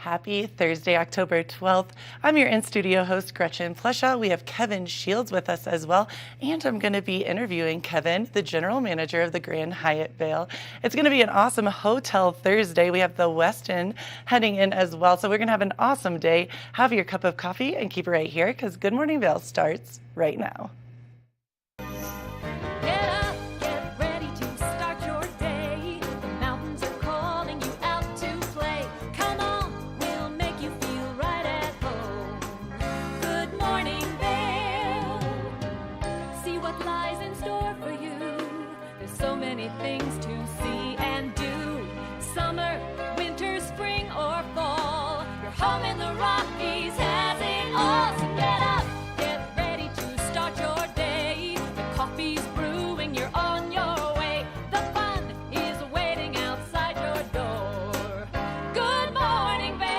Happy Thursday, October 12th. I'm your in-studio host, Gretchen Plesha. We have Kevin Shields with us as well, and I'm going to be interviewing Kevin, the general manager of the Grand Hyatt Vail. It's going to be an awesome hotel Thursday. We have the Westin heading in as well, so we're going to have an awesome day. Have your cup of coffee and keep it right here because Good Morning Vail starts right now. Things to see and do. Summer, winter, spring, or fall. Your home in the Rockies has it all. So get up, get ready to start your day. The coffee's brewing, you're on your way. The fun is waiting outside your door. Good morning, Vail.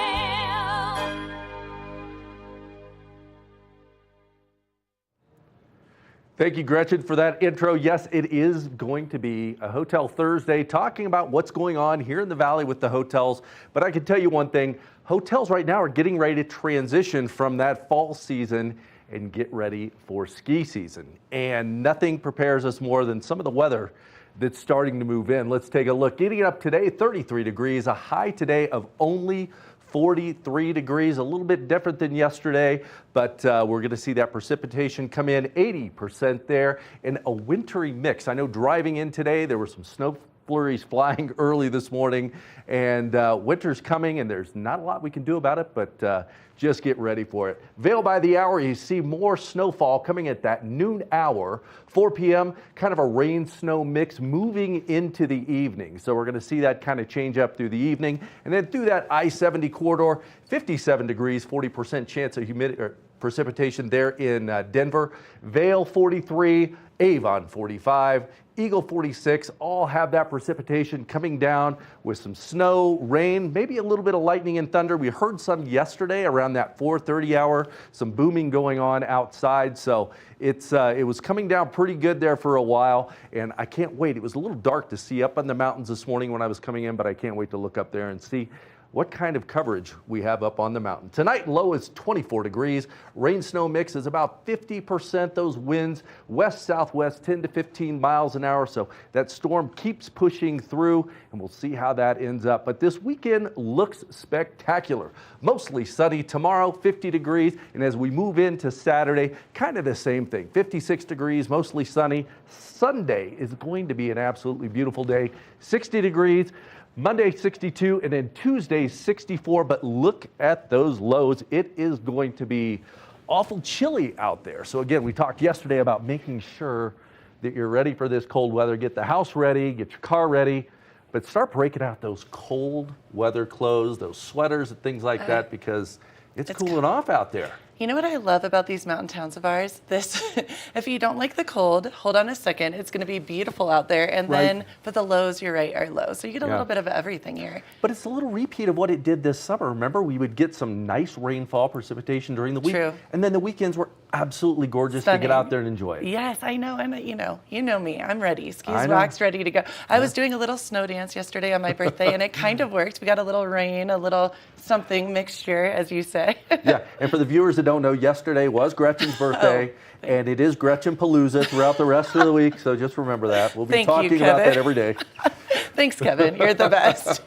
Thank you, Gretchen, for that intro. Yes, it is going to be a Hotel Thursday, talking about what's going on here in the Valley with the hotels. But I can tell you one thing, hotels right now are getting ready to transition from that fall season and get ready for ski season. And nothing prepares us more than some of the weather that's starting to move in. Let's take a look. Getting up today, 33 degrees, a high today of only 43 degrees, a little bit different than yesterday, but we're going to see that precipitation come in 80% there and a wintry mix. I know driving in today, there were some snow flurries flying early this morning, and winter's coming and there's not a lot we can do about it, but just get ready for it. Vail by the hour, you see more snowfall coming at that noon hour, 4 p.m., kind of a rain-snow mix moving into the evening. So we're going to see that kind of change up through the evening. And then through that I-70 corridor, 57 degrees, 40% chance of humidity or precipitation there in Denver. Vail 43, Avon 45, Eagle 46, all have that precipitation coming down with some snow, rain, maybe a little bit of lightning and thunder. We heard some yesterday around that 4:30 hour, some booming going on outside. So it was coming down pretty good there for a while, and I can't wait. It was a little dark to see up on the mountains this morning when I was coming in, but I can't wait to look up there and see what kind of coverage we have up on the mountain. Tonight, low is 24 degrees. Rain snow mix is about 50%. Those winds west-southwest 10 to 15 miles an hour. So that storm keeps pushing through, and we'll see how that ends up. But this weekend looks spectacular. Mostly sunny tomorrow, 50 degrees. And as we move into Saturday, kind of the same thing. 56 degrees, mostly sunny. Sunday is going to be an absolutely beautiful day. 60 degrees. Monday 62 and then Tuesday 64, but look at those lows. It is going to be awful chilly out there. So again, we talked yesterday about making sure that you're ready for this cold weather. Get the house ready, get your car ready, but start breaking out those cold weather clothes, those sweaters and things like that, because it's cooling off out there. You know what I love about these mountain towns of ours? If you don't like the cold, hold on a second. It's going to be beautiful out there. And then, but the lows, you're right, are low. So you get a little bit of everything here. But it's a little repeat of what it did this summer. Remember, we would get some nice rainfall precipitation during the week. True. And then the weekends were absolutely gorgeous to get out there and enjoy it. Yes, I know. And you know me. I'm ready. Skis waxed, ready to go. I was doing a little snow dance yesterday on my birthday, and it kind of worked. We got a little rain, a little something mixture, as you say. Yeah. And for the viewers that don't know, yesterday was Gretchen's birthday, and it is Gretchen Palooza throughout the rest of the week. So just remember that. We'll be talking about that every day. Thanks, Kevin. You're the best.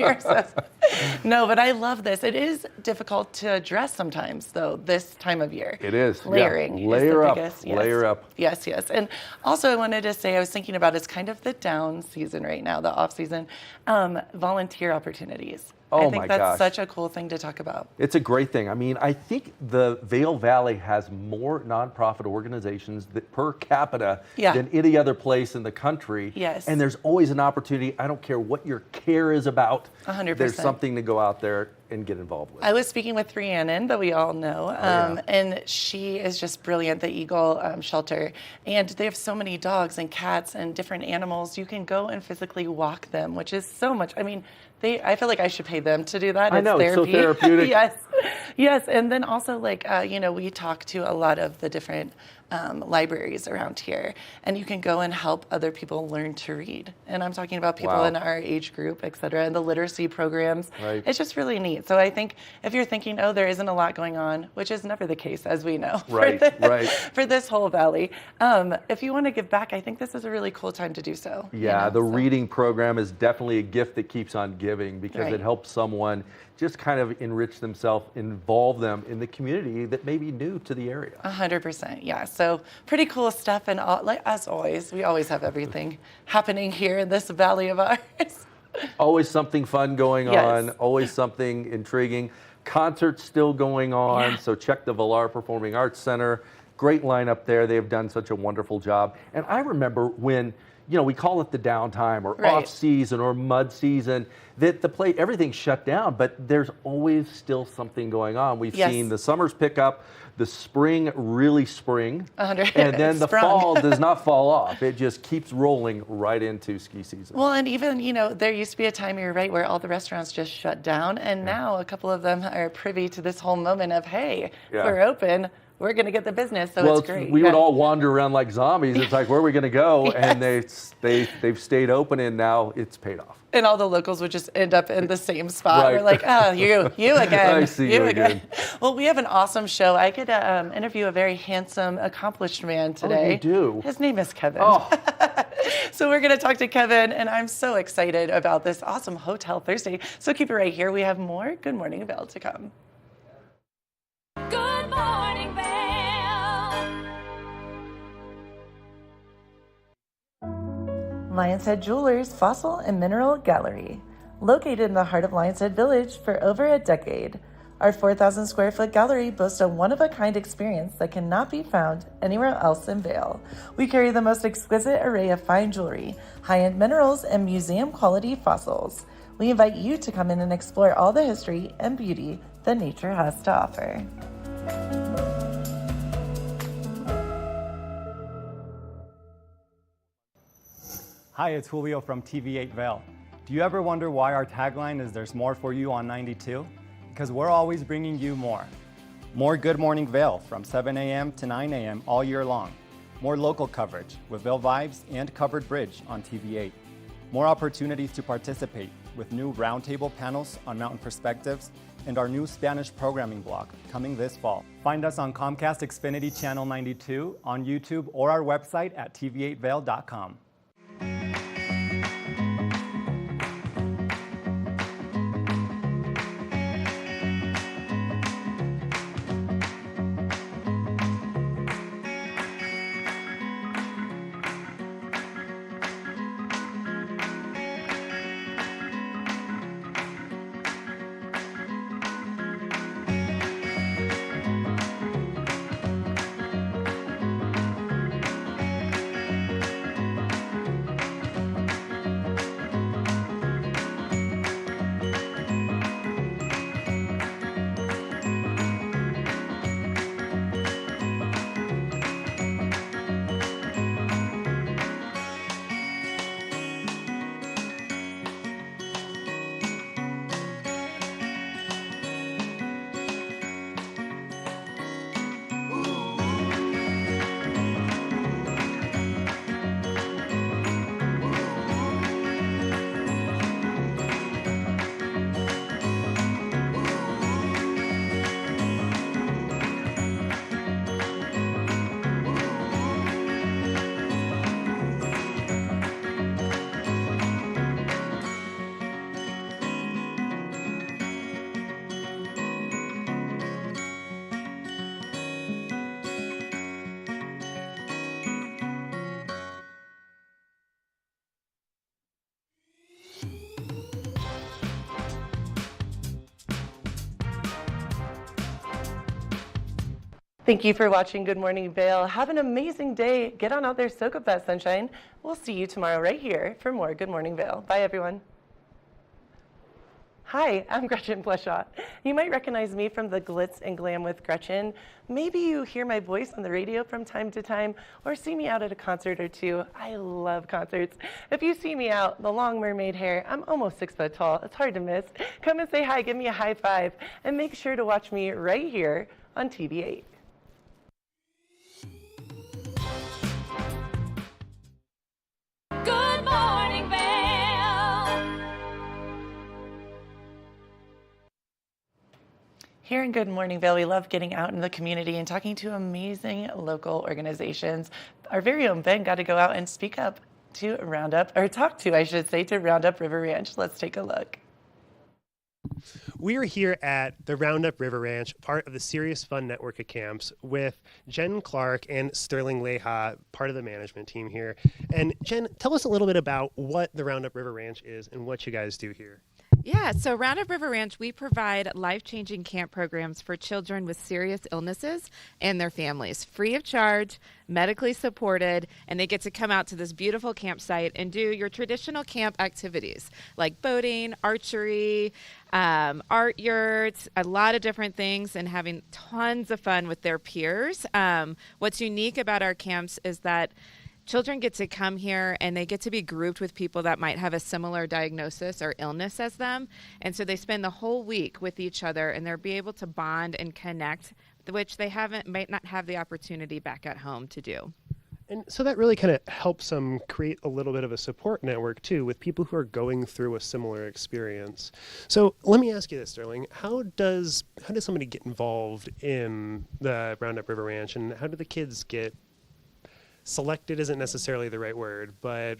No, but I love this. It is difficult to dress sometimes, though, this time of year. It is. Layering is the biggest. Yes. Layer up. Yes, yes. And also I wanted to say, I was thinking about it's kind of the down season right now, the off season, volunteer opportunities. Oh, I think that's such a cool thing to talk about. It's a great thing. I mean, I think the Vail Valley has more nonprofit organizations per capita than any other place in the country. Yes. And there's always an opportunity. I don't care what your care is about. 100%. There's something to go out there and get involved with. I was speaking with Rhiannon, that we all know, and she is just brilliant, the Eagle Shelter. And they have so many dogs and cats and different animals. You can go and physically walk them, which is so much. I mean, I feel like I should pay them to do that. I know, it's so therapeutic. Yes. And then also, like, we talk to a lot of the different libraries around here, and you can go and help other people learn to read. And I'm talking about people Wow. in our age group, et cetera, and the literacy programs. Right. It's just really neat. So I think if you're thinking, oh, there isn't a lot going on, which is never the case, as we know, Right, right. for this whole valley, if you want to give back, I think this is a really cool time to do so. Yeah, the reading program is definitely a gift that keeps on giving, because Right. it helps someone just kind of enrich themselves, involve them in the community that may be new to the area. 100%, yeah. So pretty cool stuff, and like as always, we always have everything happening here in this valley of ours. Always something fun going Yes. on, always something intriguing. Concerts still going on, Yeah. so check the Vail Performing Arts Center. Great lineup there. They've done such a wonderful job. And I remember when, we call it the downtime or Right. off season or mud season, that everything's shut down, but there's always still something going on. We've Yes. seen the summers pick up, the spring really spring, 100 and then the sprung. fall does not fall off. It just keeps rolling right into ski season. Well, and even, there used to be a time, you're right, where all the restaurants just shut down, and now a couple of them are privy to this whole moment of, hey, Yeah. we're open, we're going to get the business, so Well, it's great. we Yeah. would all wander around like zombies. It's like, where are we going to go? And they've stayed open, and now it's paid off. And all the locals would just end up in the same spot. Right. We're like, oh, you again. I see you again. Well, we have an awesome show. I could interview a very handsome, accomplished man today. you do? His name is Kevin. Oh, So we're going to talk to Kevin, and I'm so excited about this awesome Hotel Thursday. So keep it right here. We have more Good Morning Vail to come. Good morning, Vail. Lions Head Jewelers Fossil and Mineral Gallery. Located in the heart of Lions Head Village for over a decade, our 4,000 square foot gallery boasts a one-of-a-kind experience that cannot be found anywhere else in Vail. We carry the most exquisite array of fine jewelry, high-end minerals, and museum-quality fossils. We invite you to come in and explore all the history and beauty that nature has to offer. Hi, it's Julio from TV8 Vail. Do you ever wonder why our tagline is "There's more for you on 92"? Because we're always bringing you more. More Good Morning Vail from 7 a.m. to 9 a.m. all year long. More local coverage with Vail Vibes and Covered Bridge on TV8. More opportunities to participate with new roundtable panels on mountain perspectives and our new Spanish programming block coming this fall. Find us on Comcast Xfinity Channel 92, on YouTube, or our website at tv8vail.com. Thank you for watching Good Morning Vail. Have an amazing day. Get on out there, soak up that sunshine. We'll see you tomorrow right here for more Good Morning Vail. Bye, everyone. Hi, I'm Gretchen Pleshaw. You might recognize me from the Glitz and Glam with Gretchen. Maybe you hear my voice on the radio from time to time or see me out at a concert or two. I love concerts. If you see me out, the long mermaid hair, I'm almost 6 foot tall. It's hard to miss. Come and say hi, give me a high five, and make sure to watch me right here on TV8. Here in Good Morning Vail, we love getting out in the community and talking to amazing local organizations. Our very own Ben got to go out and speak up to Roundup, or talk to, I should say, to Roundup River Ranch. Let's take a look. We are here at the Roundup River Ranch, part of the Serious Fun network of camps, with Jen Clark and Sterling Leha, part of the management team here. And Jen, tell us a little bit about what the Roundup River Ranch is and what you guys do here. Yeah, so Roundup River Ranch, we provide life-changing camp programs for children with serious illnesses and their families, free of charge, medically supported, and they get to come out to this beautiful campsite and do your traditional camp activities like boating, archery, art yurts, a lot of different things, and having tons of fun with their peers. What's unique about our camps is that children get to come here and they get to be grouped with people that might have a similar diagnosis or illness as them. And so they spend the whole week with each other and they'll be able to bond and connect, which they might not have the opportunity back at home to do. And so that really kind of helps them create a little bit of a support network too with people who are going through a similar experience. So let me ask you this, Sterling. How does somebody get involved in the Roundup River Ranch, and how do the kids get selected? Isn't necessarily the right word, but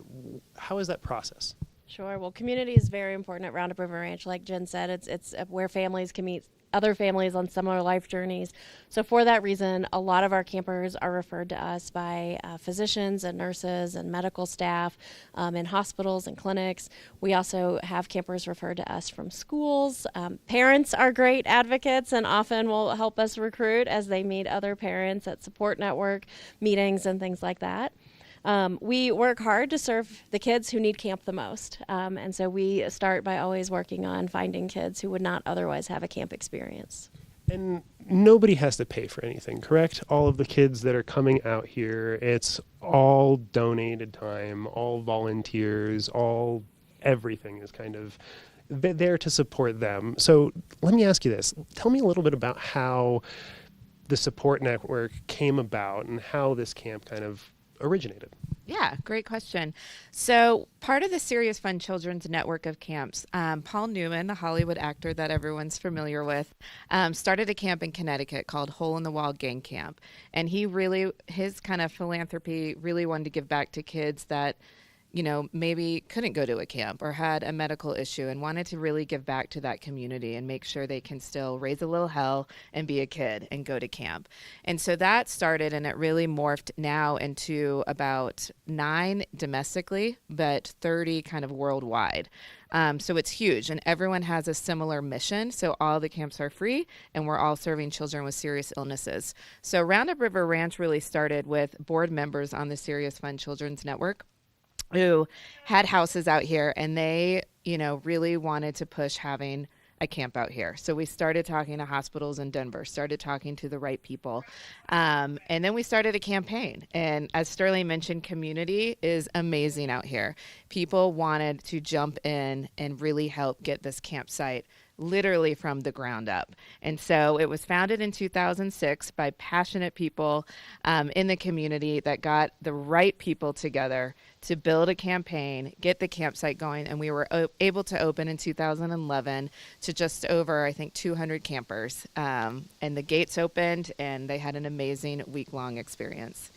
how is that process? Sure. Well, community is very important at Roundup River Ranch. Like Jen said, it's where families can meet other families on similar life journeys. So for that reason, a lot of our campers are referred to us by physicians and nurses and medical staff in hospitals and clinics. We also have campers referred to us from schools. Parents are great advocates and often will help us recruit as they meet other parents at support network meetings and things like that. We work hard to serve the kids who need camp the most. And so we start by always working on finding kids who would not otherwise have a camp experience. And nobody has to pay for anything, correct? All of the kids that are coming out here, it's all donated time, all volunteers, all everything is kind of there to support them. So let me ask you this. Tell me a little bit about how the support network came about and how this camp kind of originated. Yeah, great question. So part of the Serious Fun Children's Network of camps, Paul Newman, the Hollywood actor that everyone's familiar with, started a camp in Connecticut called Hole in the Wall Gang Camp. And his kind of philanthropy really wanted to give back to kids that, you know, maybe couldn't go to a camp or had a medical issue and wanted to really give back to that community and make sure they can still raise a little hell and be a kid and go to camp. And so that started, and it really morphed now into about 9 domestically, but 30 kind of worldwide. So it's huge, and everyone has a similar mission. So all the camps are free, and we're all serving children with serious illnesses. So Roundup River Ranch really started with board members on the Serious Fun Children's Network who had houses out here, and they, you know, really wanted to push having a camp out here. So we started talking to hospitals in Denver, started talking to the right people. And then we started a campaign. And as Sterling mentioned, community is amazing out here. People wanted to jump in and really help get this campsite literally from the ground up. And so it was founded in 2006 by passionate people in the community that got the right people together to build a campaign, get the campsite going, and we were able to open in 2011 to just over, I think, 200 campers. And the gates opened, and they had an amazing week-long experience.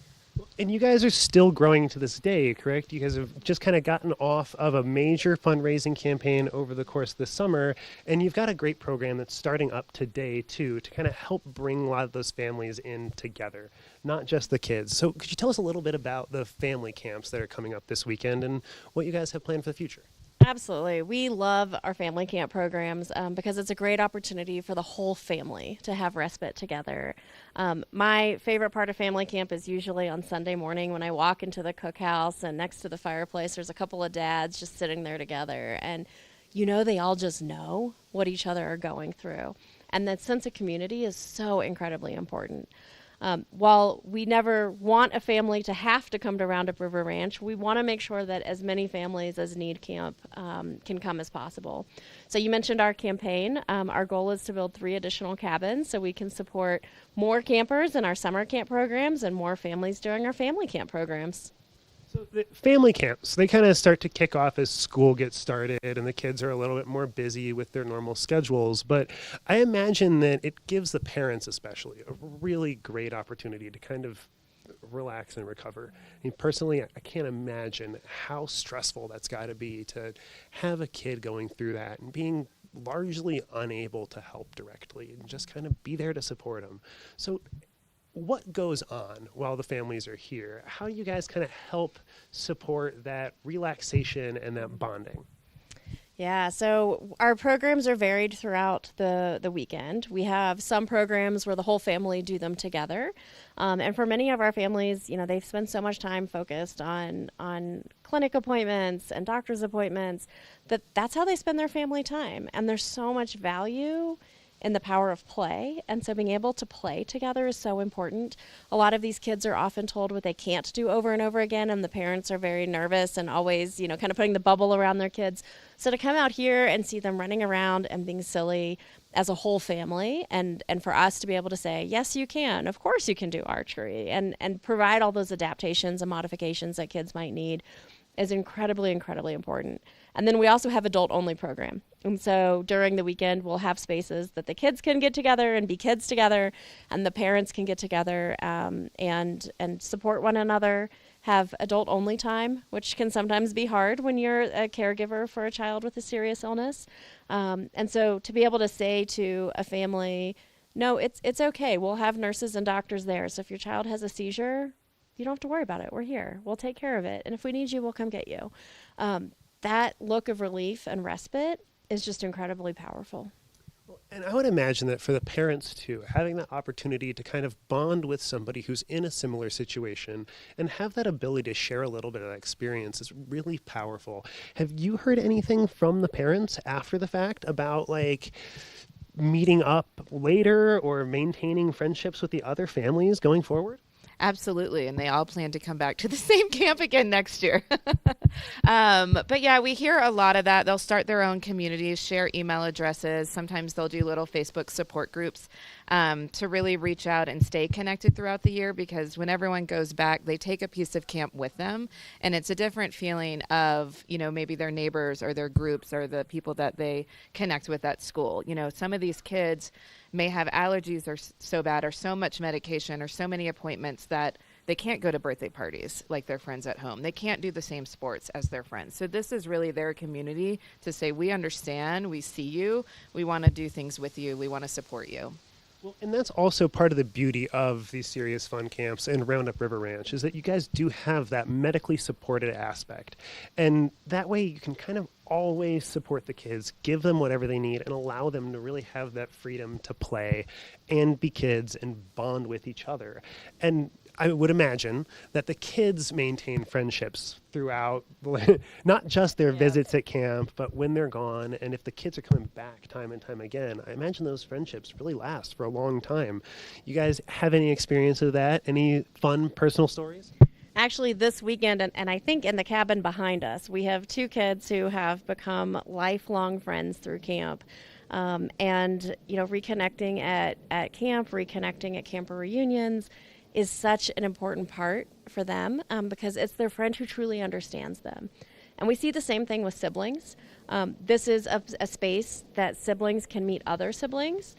And you guys are still growing to this day, correct? You guys have just kind of gotten off of a major fundraising campaign over the course of the summer, and you've got a great program that's starting up today, too, to kind of help bring a lot of those families in together, not just the kids. So could you tell us a little bit about the family camps that are coming up this weekend and what you guys have planned for the future? Absolutely. We love our family camp programs because it's a great opportunity for the whole family to have respite together. My favorite part of family camp is usually on Sunday morning when I walk into the cookhouse, and next to the fireplace there's a couple of dads just sitting there together, and you know, they all just know what each other are going through. And that sense of community is so incredibly important. While we never want a family to have to come to Roundup River Ranch, we want to make sure that as many families as need camp can come as possible. So you mentioned our campaign. Our goal is to build 3 additional cabins so we can support more campers in our summer camp programs and more families during our family camp programs. So the family camps, they kind of start to kick off as school gets started and the kids are a little bit more busy with their normal schedules. But I imagine that it gives the parents especially a really great opportunity to kind of relax and recover. I mean, personally, I can't imagine how stressful that's got to be to have a kid going through that and being largely unable to help directly and just kind of be there to support them. So what goes on while the families are here? How you guys kind of help support that relaxation and that bonding? Yeah, so our programs are varied throughout the weekend. We have some programs where the whole family do them together. And for many of our families, they've spent so much time focused on clinic appointments and doctor's appointments that's how they spend their family time. And there's so much value in the power of play. And so being able to play together is so important. A lot of these kids are often told what they can't do over and over again, and the parents are very nervous and always, kind of putting the bubble around their kids. So to come out here and see them running around and being silly as a whole family, and for us to be able to say, yes, you can, of course you can do archery, and provide all those adaptations and modifications that kids might need is incredibly, incredibly important. And then we also have adult-only program. And so during the weekend, we'll have spaces that the kids can get together and be kids together, and the parents can get together and support one another, have adult-only time, which can sometimes be hard when you're a caregiver for a child with a serious illness. And so to be able to say to a family, no, it's okay. We'll have nurses and doctors there. So if your child has a seizure, you don't have to worry about it. We're here. We'll take care of it. And if we need you, we'll come get you. That look of relief and respite is just incredibly powerful. And I would imagine that for the parents too, having that opportunity to kind of bond with somebody who's in a similar situation and have that ability to share a little bit of that experience is really powerful. Have you heard anything from the parents after the fact about like meeting up later or maintaining friendships with the other families going forward? Absolutely, and they all plan to come back to the same camp again next year. But yeah, we hear a lot of that. They'll start their own communities, share email addresses. Sometimes they'll do little Facebook support groups to really reach out and stay connected throughout the year, because when everyone goes back, they take a piece of camp with them, and it's a different feeling of, maybe their neighbors or their groups or the people that they connect with at school. Some of these kids may have allergies or so bad or so much medication or so many appointments that they can't go to birthday parties like their friends at home. They can't do the same sports as their friends. So this is really their community to say, we understand, we see you, we want to do things with you, we want to support you. Well, and that's also part of the beauty of these Serious Fun camps and Roundup River Ranch is that you guys do have that medically supported aspect. And that way you can kind of always support the kids, give them whatever they need, and allow them to really have that freedom to play and be kids and bond with each other. And I would imagine that the kids maintain friendships throughout, not just their visits at camp, but when they're gone. And if the kids are coming back time and time again, I imagine those friendships really last for a long time. You guys have any experience of that? Any fun personal stories? Actually, this weekend, and I think in the cabin behind us, we have two kids who have become lifelong friends through camp. And, reconnecting at camp, reconnecting at camper reunions is such an important part for them because it's their friend who truly understands them. And we see the same thing with siblings. This is a space that siblings can meet other siblings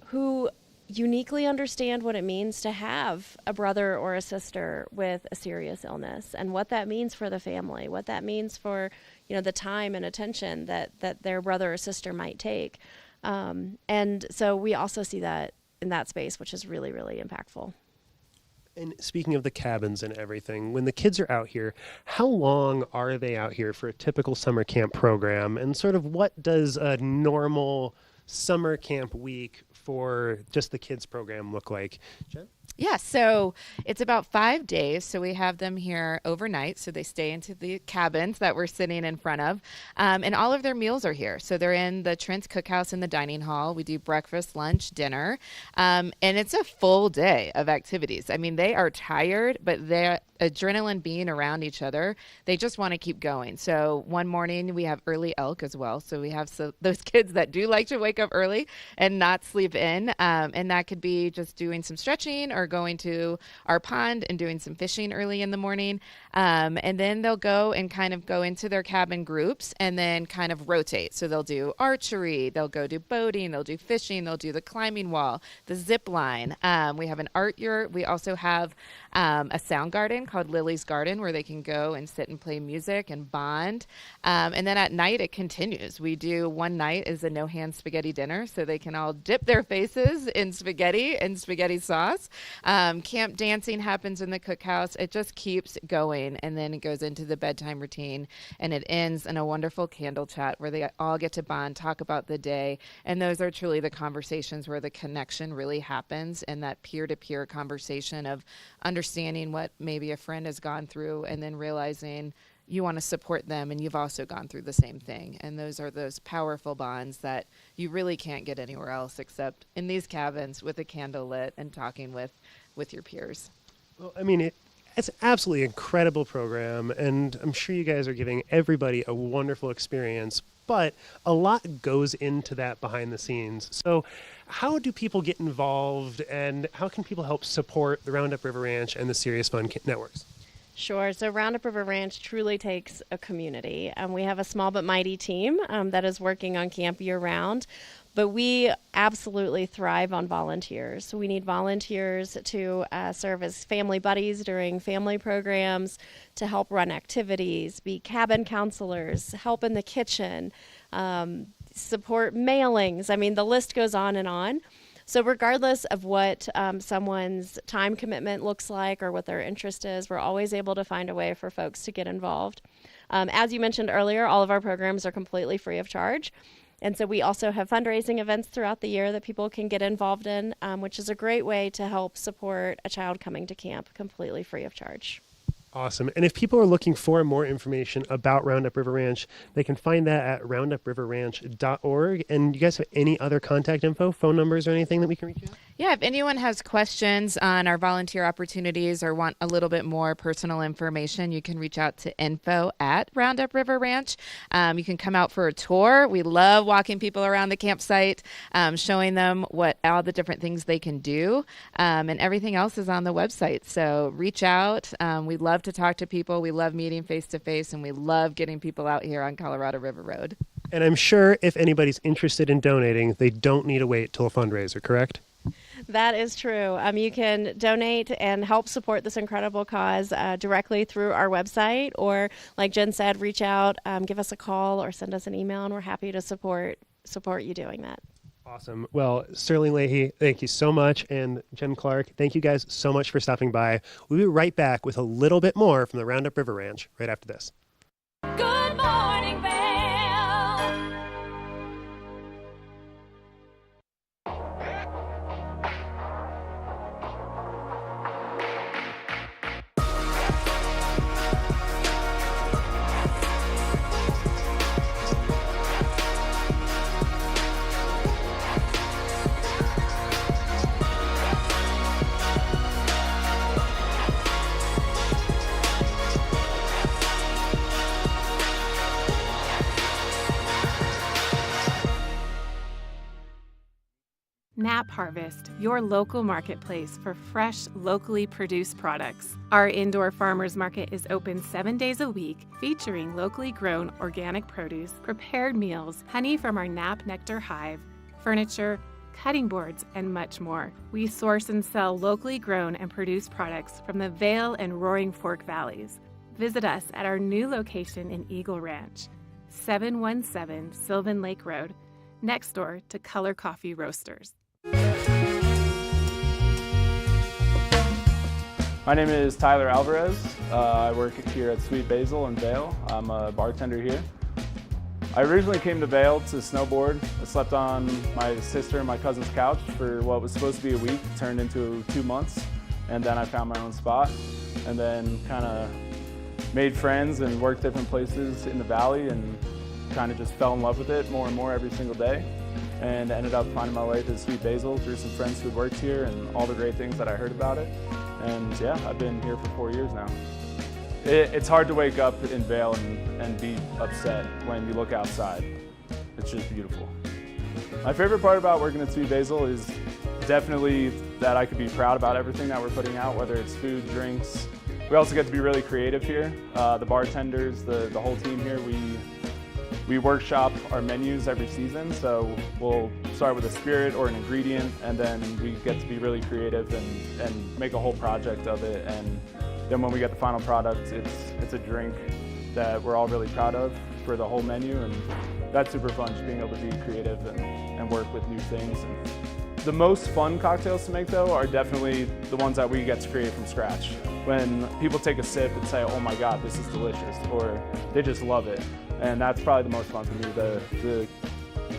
who uniquely understand what it means to have a brother or a sister with a serious illness and what that means for the family, what that means for, the time and attention that their brother or sister might take. And so we also see that in that space, which is really, really impactful. And speaking of the cabins and everything, when the kids are out here, how long are they out here for a typical summer camp program? And sort of what does a normal summer camp week for just the kids program look like? Jen? Yeah, so it's about 5 days. So we have them here overnight. So they stay into the cabins that we're sitting in front of. And all of their meals are here. So they're in the Trent's Cookhouse in the dining hall. We do breakfast, lunch, dinner. And it's a full day of activities. I mean, they are tired, but they're adrenaline being around each other. They just want to keep going. So one morning we have early elk as well. So we have those kids that do like to wake up early and not sleep in. And that could be just doing some stretching or going to our pond and doing some fishing early in the morning. And then they'll go and kind of go into their cabin groups and then kind of rotate. So they'll do archery, they'll go do boating, they'll do fishing, they'll do the climbing wall, the zip line. We have an art yurt. We also have a sound garden called Lily's Garden where they can go and sit and play music and bond. And then at night it continues. We do one night is a no-hand spaghetti dinner so they can all dip their faces in spaghetti and spaghetti sauce. Camp dancing happens in the cookhouse. It just keeps going, and then it goes into the bedtime routine, and it ends in a wonderful candle chat where they all get to bond, talk about the day, and those are truly the conversations where the connection really happens, and that peer-to-peer conversation of understanding what maybe a friend has gone through and then realizing you want to support them and you've also gone through the same thing. And those are those powerful bonds that you really can't get anywhere else except in these cabins with a candle lit and talking with your peers. Well, I mean, it's an absolutely incredible program, and I'm sure you guys are giving everybody a wonderful experience, but a lot goes into that behind the scenes. So how do people get involved, and how can people help support the Roundup River Ranch and the Serious Fun networks? Sure. So Roundup River Ranch truly takes a community. We have a small but mighty team that is working on camp year-round. But we absolutely thrive on volunteers. We need volunteers to serve as family buddies during family programs, to help run activities, be cabin counselors, help in the kitchen, support mailings. I mean, the list goes on and on. So regardless of what someone's time commitment looks like or what their interest is, we're always able to find a way for folks to get involved. As you mentioned earlier, all of our programs are completely free of charge. And so we also have fundraising events throughout the year that people can get involved in, which is a great way to help support a child coming to camp completely free of charge. Awesome. And if people are looking for more information about Roundup River Ranch, they can find that at roundupriverranch.org. And you guys have any other contact info, phone numbers, or anything that we can reach out? Yeah, if anyone has questions on our volunteer opportunities or want a little bit more personal information, you can reach out to info@Roundup River Ranch. You can come out for a tour. We love walking people around the campsite, showing them what all the different things they can do, and everything else is on the website. So reach out. We love to talk to people. We love meeting face to face, and we love getting people out here on Colorado River Road. And I'm sure if anybody's interested in donating, they don't need to wait till a fundraiser, correct? That is true. You can donate and help support this incredible cause directly through our website, or like Jen said, reach out, give us a call, or send us an email, and we're happy to support you doing that. Awesome. Well, Sterling Leahy, thank you so much. And Jen Clark, thank you guys so much for stopping by. We'll be right back with a little bit more from the Roundup River Ranch right after this. Good morning, Vail. Nap Harvest, your local marketplace for fresh, locally produced products. Our indoor farmers market is open 7 days a week, featuring locally grown organic produce, prepared meals, honey from our Nap Nectar hive, furniture, cutting boards, and much more. We source and sell locally grown and produced products from the Vail and Roaring Fork Valleys. Visit us at our new location in Eagle Ranch, 717 Sylvan Lake Road, next door to Color Coffee Roasters. My name is Tyler Alvarez. I work here at Sweet Basil in Vail. I'm a bartender here. I originally came to Vail to snowboard. I slept on my sister and my cousin's couch for what was supposed to be a week, turned into 2 months, and then I found my own spot, and then kind of made friends and worked different places in the valley and kind of just fell in love with it more and more every single day, and ended up finding my way to Sweet Basil through some friends who worked here and all the great things that I heard about it. And yeah, I've been here for 4 years now. It's hard to wake up in Vail and be upset when you look outside. It's just beautiful. My favorite part about working at Sweet Basil is definitely that I could be proud about everything that we're putting out, whether it's food, drinks, We also get to be really creative here. The bartenders, the whole team here, we workshop our menus every season. So we'll start with a spirit or an ingredient, and then we get to be really creative and make a whole project of it. And then when we get the final product, it's a drink that we're all really proud of for the whole menu, and that's super fun, just being able to be creative and work with new things. And the most fun cocktails to make, though, are definitely the ones that we get to create from scratch. When people take a sip and say, oh my God, this is delicious, or they just love it. And that's probably the most fun for me,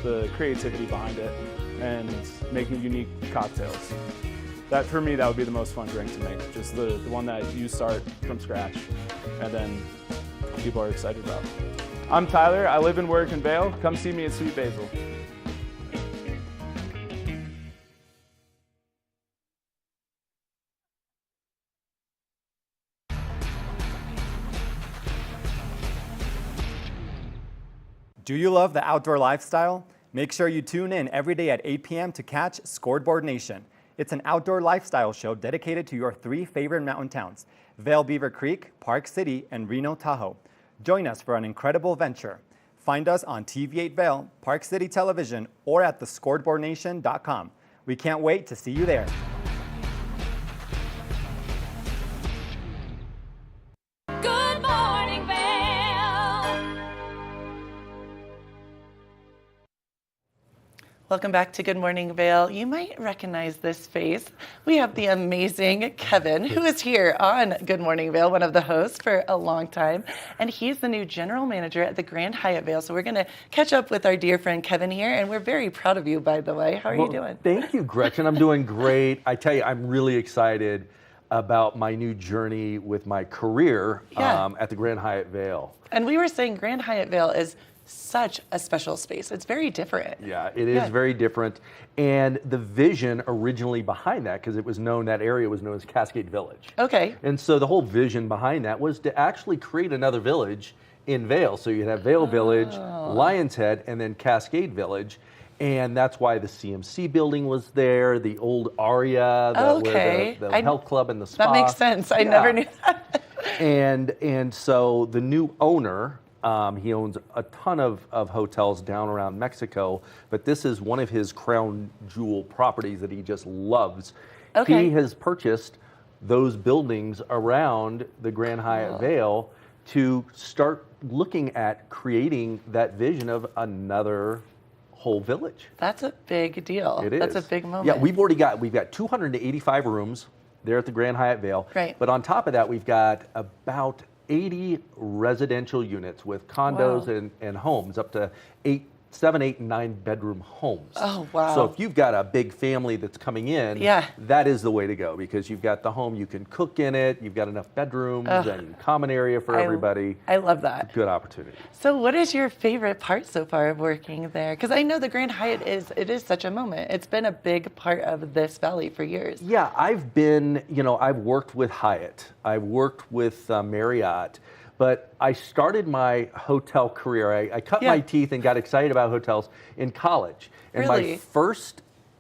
the creativity behind it and making unique cocktails. That, for me, that would be the most fun drink to make, just the one that you start from scratch and then people are excited about. I'm Tyler, I live and work in Vail. Come see me at Sweet Basil. Do you love the outdoor lifestyle? Make sure you tune in every day at 8 p.m. to catch Scoreboard Nation. It's an outdoor lifestyle show dedicated to your 3 favorite mountain towns, Vail Beaver Creek, Park City, and Reno Tahoe. Join us for an incredible venture. Find us on TV8 Vail, Park City Television, or at thescoreboardnation.com. We can't wait to see you there. Good morning, Vail. Welcome back to Good Morning Vail. You might recognize this face. We have the amazing Kevin, who is here on Good Morning Vail, one of the hosts for a long time. And he's the new general manager at the Grand Hyatt Vail. So we're going to catch up with our dear friend Kevin here. And we're very proud of you, by the way. How are you doing? Thank you, Gretchen. I'm doing great. I tell you, I'm really excited about my new journey with my career at the Grand Hyatt Vail. And we were saying Grand Hyatt Vail is such a special space. It's very different. Yeah, it is very different. And the vision originally behind that, because it was known, that area was known as Cascade Village. Okay. And so the whole vision behind that was to actually create another village in Vail. So you'd have Vail Village, Lion's Head, and then Cascade Village. And that's why the CMC building was there, the old Aria, where the health club and the spa. That makes sense. I never knew that. And so the new owner, he owns a ton of hotels down around Mexico, but this is one of his crown jewel properties that he just loves. Okay. He has purchased those buildings around the Grand Hyatt Vail to start looking at creating that vision of another whole village. That's a big deal. It is. That's a big moment. Yeah, we've got 285 rooms there at the Grand Hyatt Vail. Right. But on top of that, we've got about 80 residential units with condos and homes, up to 7, 8, and 9 bedroom homes. Oh, wow. So if you've got a big family that's coming in, that is the way to go, because you've got the home, you can cook in it, you've got enough bedrooms and common area for everybody. I love that. Good opportunity. So what is your favorite part so far of working there? Because I know the Grand Hyatt is such a moment. It's been a big part of this valley for years. Yeah, I've worked with Hyatt. I've worked with Marriott. But I started my hotel career. I cut my teeth and got excited about hotels in college. And really?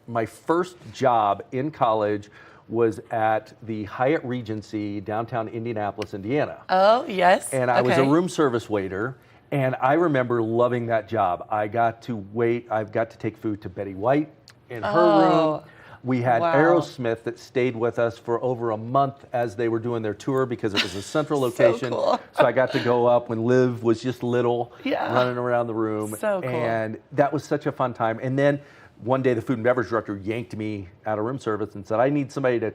my first job in college was at the Hyatt Regency, downtown Indianapolis, Indiana. Oh, yes. And I was a room service waiter. And I remember loving that job. I got to take food to Betty White in her room. We had Aerosmith that stayed with us for over a month as they were doing their tour, because it was a central location. So cool. So I got to go up when Liv was just little, running around the room. So cool. And that was such a fun time. And then one day the food and beverage director yanked me out of room service and said, I need somebody to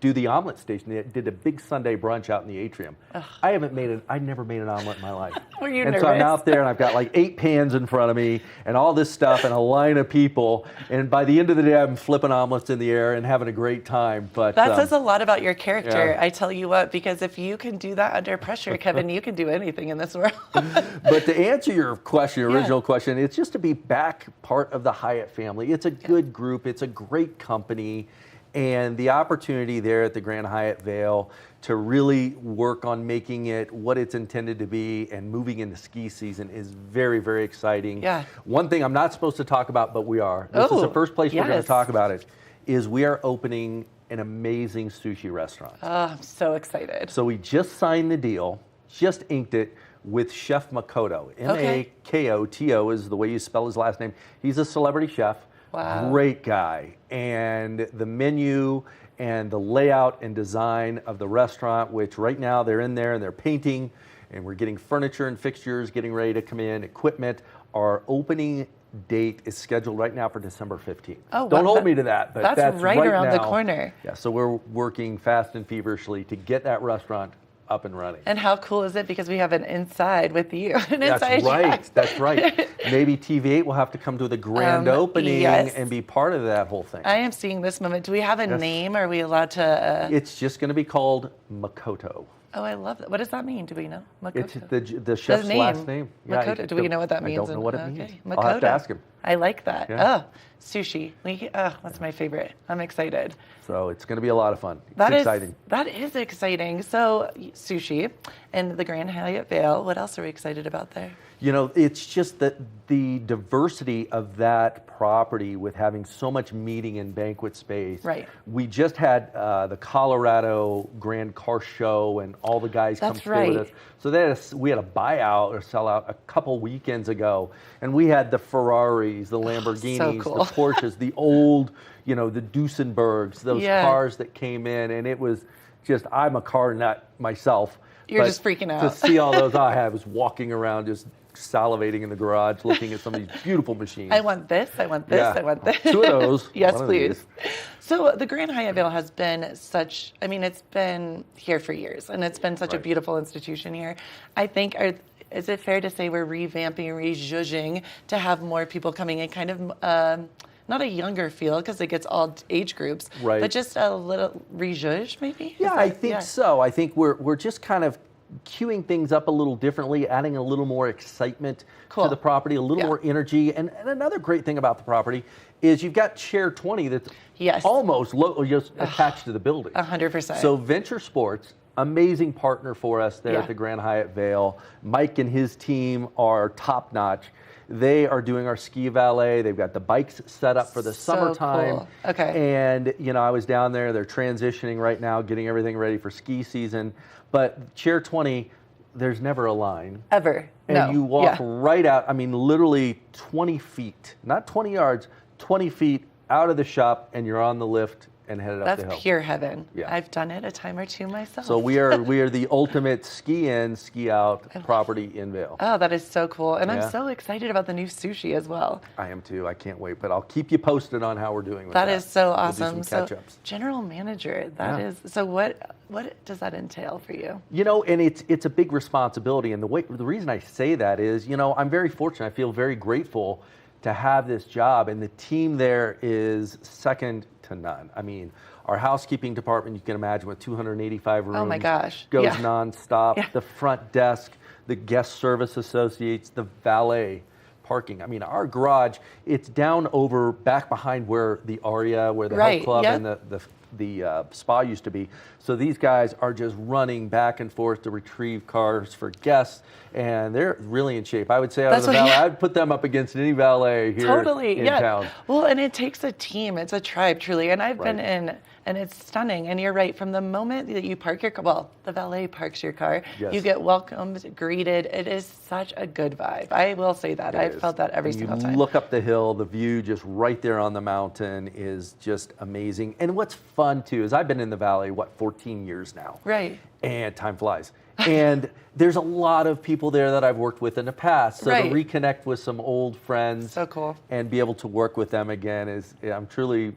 do the omelet station. They did a big Sunday brunch out in the atrium. I never made an omelet in my life. Were you nervous? nervous? So I'm out there and I've got like 8 pans in front of me and all this stuff and a line of people. And by the end of the day, I'm flipping omelets in the air and having a great time. But that says a lot about your character. I tell you what, because if you can do that under pressure, Kevin, you can do anything in this world. But to answer your question, your original question, it's just to be back part of the Hyatt family. It's a good group. It's a great company. And the opportunity there at the Grand Hyatt Vail to really work on making it what it's intended to be and moving into ski season is very, very exciting. Yeah. One thing I'm not supposed to talk about, but we are. This is the first place we're going to talk about it, is we are opening an amazing sushi restaurant. Oh, I'm so excited. So we just signed the deal, just inked it with Chef Makoto. Makoto is the way you spell his last name. He's a celebrity chef. Wow. Great guy. And the menu and the layout and design of the restaurant, which right now they're in there and they're painting, and we're getting furniture and fixtures getting ready to come in, equipment. Our opening date is scheduled right now for December 15th. Oh, Don't wow, hold me to that, but that's right around the now. corner. Yeah, so we're working fast and feverishly to get that restaurant up and running. And how cool is it? Because we have an inside with you. An inside That's right. track. That's right. Maybe TV8 will have to come to the grand opening yes. and be part of that whole thing. I am seeing this moment. Do we have a name? Are we allowed to? It's just going to be called Makoto. Oh, I love that. What does that mean? Do we know? It's Makoto. the chef's name. last name. Makoto. Do we know what that means? I don't know what it means. Okay. I'll have to Makoto. ask him. I like that. Yeah. Oh, sushi. That's my favorite. I'm excited. So it's going to be a lot of fun. It's That is exciting. That is exciting. So sushi and the Grand Hyatt Vail. What else are we excited about there? You know, it's just that the diversity of that property with having so much meeting and banquet space. Right. We just had the Colorado Grand Car Show and all the guys come That's stay right. with us. So we had a buyout or sellout a couple weekends ago, and we had the Ferraris, the Lamborghinis, cool. the Porsches, the old, the Duesenbergs, those Yeah. cars that came in, and it was just, I'm a car nut myself. You're but just freaking out. To see all those, I was walking around just salivating in the garage, looking at some of these beautiful machines. I want this. I want this. Yeah. I want this. 2 of those. Yes, One of please. these. So the Grand Hyatt Vail has been it's been here for years, and it's been such a Right. beautiful institution here. I think, is it fair to say we're revamping, rejudging to have more people coming in, kind of not a younger feel because it gets all age groups, Right. but just a little rejudge maybe? Yeah, I think yeah. so. I think we're just kind of queuing things up a little differently, adding a little more excitement Cool. to the property, a little Yeah. more energy. And another great thing about the property is you've got Chair 20 that's Yes. almost just attached to the building. 100%. So Venture Sports, amazing partner for us there Yeah. at the Grand Hyatt Vail. Mike and his team are top notch. They are doing our ski valet. They've got the bikes set up for the So summertime. cool. Okay. And, I was down there. They're transitioning right now, getting everything ready for ski season. But Chair 20, there's never a line. Ever. And no. you walk Yeah. right out, literally 20 feet, not 20 yards, 20 feet out of the shop, and you're on the lift and headed up That's the hill. pure heaven. Yeah. I've done it a time or two myself. So we are the ultimate ski in, ski out property in Vail. Oh, that is so cool. And Yeah. I'm so excited about the new sushi as well. I am too. I can't wait. But I'll keep you posted on how we're doing with that. That is so We'll do awesome. some catch-ups. General manager, Yeah. so what does that entail for you? And it's a big responsibility. And the reason I say that is, I'm very fortunate. I feel very grateful to have this job. And the team there is second to none. Our housekeeping department, you can imagine, with 285 rooms. Oh my gosh. Goes Yeah. nonstop. Yeah. The front desk, the guest service associates, the valet parking. Our garage, it's down over back behind where the Aria, where the Right, health club yep. and the spa used to be. So these guys are just running back and forth to retrieve cars for guests, and they're really in shape. I would say out That's of the what- valet, yeah. I'd put them up against any valet here Totally, in yeah. town. Well, and it takes a team. It's a tribe, truly. And I've been Right. in, and it's stunning. And you're right. From the moment that you park your car, well, the valet parks your car, Yes. you get welcomed, greeted. It is such a good vibe. I will say that. It I've is. felt that every And single you time. look up the hill, the view just right there on the mountain is just amazing. And what's fun too is I've been in the valley, 14 years now. Right. And time flies. And there's a lot of people there that I've worked with in the past. So Right. to reconnect with some old friends So cool. and be able to work with them again I'm truly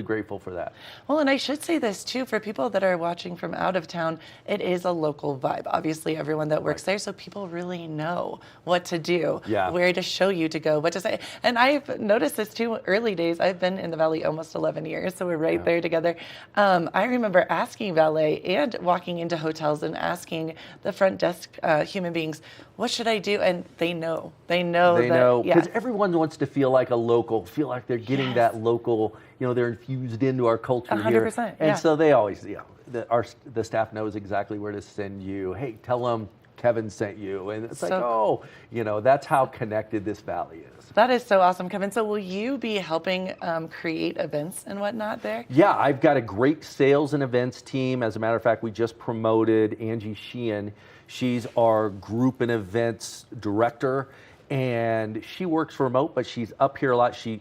grateful for that. Well, and I should say this too, for people that are watching from out of town, it is a local vibe. Obviously, everyone that works there, so people really know what to do, Yeah. where to show you to go, what to say. And I've noticed this too, early days. I've been in the Valley almost 11 years, so we're right there together. I remember asking valet and walking into hotels and asking the front desk human beings, what should I do? And they know. They know. They know, Yeah. because everyone wants to feel like a local, feel like they're getting Yes. that local, they're infused into our culture 100%, here. And yeah. so they always, the staff knows exactly where to send you. Hey, tell them Kevin sent you. And it's like, So- oh, you know, that's how connected this valley is. That is so awesome, Kevin. So will you be helping create events and whatnot there? Yeah, I've got a great sales and events team. As a matter of fact, we just promoted Angie Sheehan. She's our group and events director, and she works remote, but she's up here a lot. She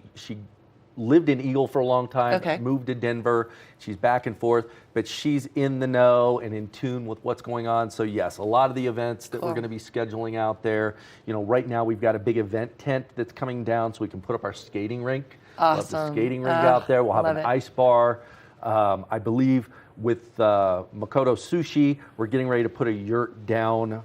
lived in Eagle for a long time, Okay. moved to Denver. She's back and forth, but she's in the know and in tune with what's going on. So yes, a lot of the events that we're Cool. going to be scheduling out there. You know, right now we've got a big event tent that's coming down so we can put up our skating rink. We'll have the Awesome. skating rink out there. We'll have love an it. ice bar. I believe with Makoto Sushi, we're getting ready to put a yurt down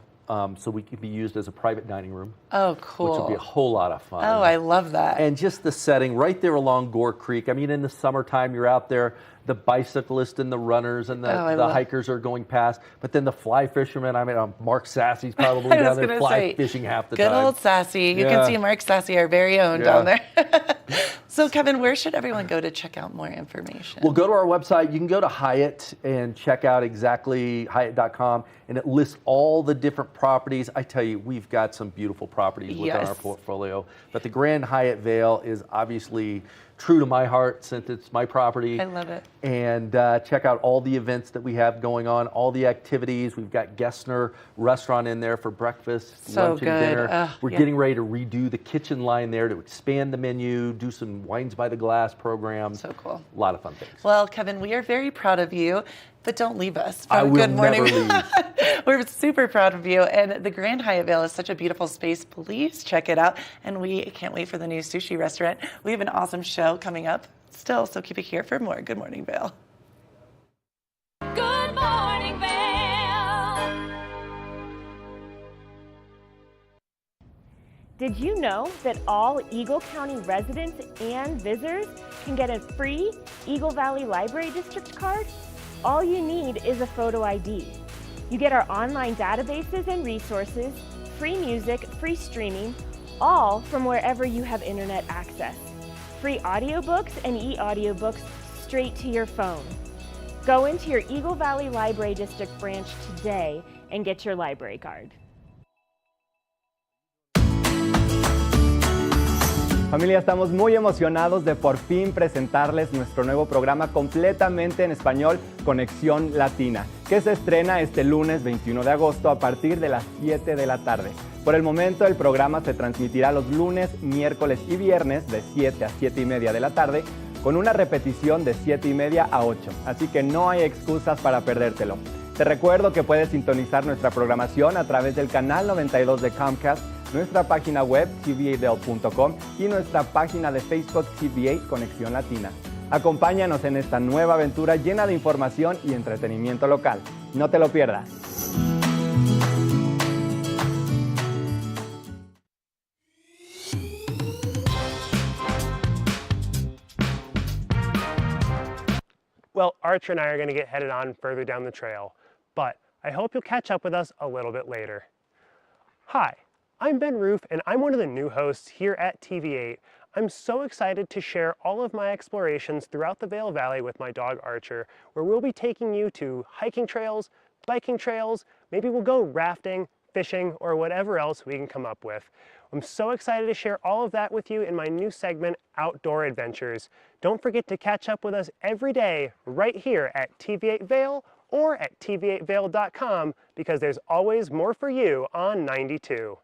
so we can be used as a private dining room, Oh, cool. which will be a whole lot of fun. Oh, I love that. And just the setting right there along Gore Creek. I mean, in the summertime, you're out there, the bicyclists and the runners and Oh, I the love- hikers are going past. But then the fly fishermen, I mean, Mark Sassy's probably I was down there gonna fly say, fishing half the Good time. old Sassy. You Yeah. can see Mark Sassy, our very own, Yeah. down there. So, Kevin, where should everyone go to check out more information? Well, go to our website. You can go to Hyatt and check out exactly Hyatt.com, and it lists all the different properties. I tell you, we've got some beautiful properties within our Yes. portfolio. But the Grand Hyatt Vail is obviously true to my heart since it's my property. I love it. And check out all the events that we have going on, all the activities. We've got Gessner Restaurant in there for breakfast, So lunch, good. and dinner. Ugh, We're yeah. getting ready to redo the kitchen line there to expand the menu, do some wines by the glass programs. So cool. A lot of fun things. Well, Kevin, we are very proud of you, but don't leave us. I From will Good Morning. never leave. We're super proud of you. And the Grand Hyatt Vail is such a beautiful space. Please check it out. And we can't wait for the new sushi restaurant. We have an awesome show coming up still, so keep it here for more Good Morning Vail. Good morning, Vail. Did you know that all Eagle County residents and visitors can get a free Eagle Valley Library District card? All you need is a photo ID. You get our online databases and resources, free music, free streaming, all from wherever you have internet access. Free audiobooks and e-audiobooks straight to your phone. Go into your Eagle Valley Library District branch today and get your library card. Familia, estamos muy emocionados de por fin presentarles nuestro nuevo programa completamente en español, Conexión Latina, que se estrena este lunes 21 de agosto a partir de las 7 de la tarde. Por el momento, el programa se transmitirá los lunes, miércoles y viernes de 7 a 7 y media de la tarde, con una repetición de 7 y media a 8, así que no hay excusas para perdértelo. Te recuerdo que puedes sintonizar nuestra programación a través del canal 92 de Comcast, nuestra página web tv8vail.com y nuestra página de Facebook TV8 Conexión Latina. Acompáñanos en esta nueva aventura llena de información y entretenimiento local. No te lo pierdas. Well, Archer and I are going to get headed on further down the trail, but I hope you'll catch up with us a little bit later. Hi, I'm Ben Roof, and I'm one of the new hosts here at TV8. I'm so excited to share all of my explorations throughout the Vail Valley with my dog Archer, where we'll be taking you to hiking trails, biking trails, maybe we'll go rafting, fishing, or whatever else we can come up with. I'm so excited to share all of that with you in my new segment, Outdoor Adventures. Don't forget to catch up with us every day right here at TV8 Vail or at tv8vail.com because there's always more for you on 92.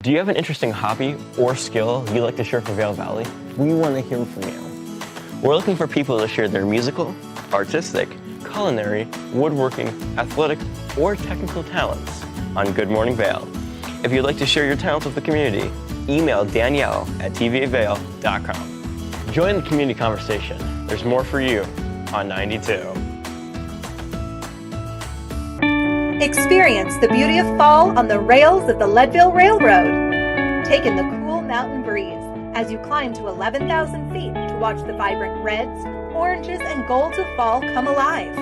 Do you have an interesting hobby or skill you'd like to share for Vail Valley? We want to hear from you. We're looking for people to share their musical, artistic, culinary, woodworking, athletic, or technical talents on Good Morning Vail. If you'd like to share your talents with the community, email Danielle at tv8vail.com. Join the community conversation. There's more for you on 92. Experience the beauty of fall on the rails of the Leadville Railroad. Take in the cool mountain breeze as you climb to 11,000 feet to watch the vibrant reds, oranges, and golds of fall come alive.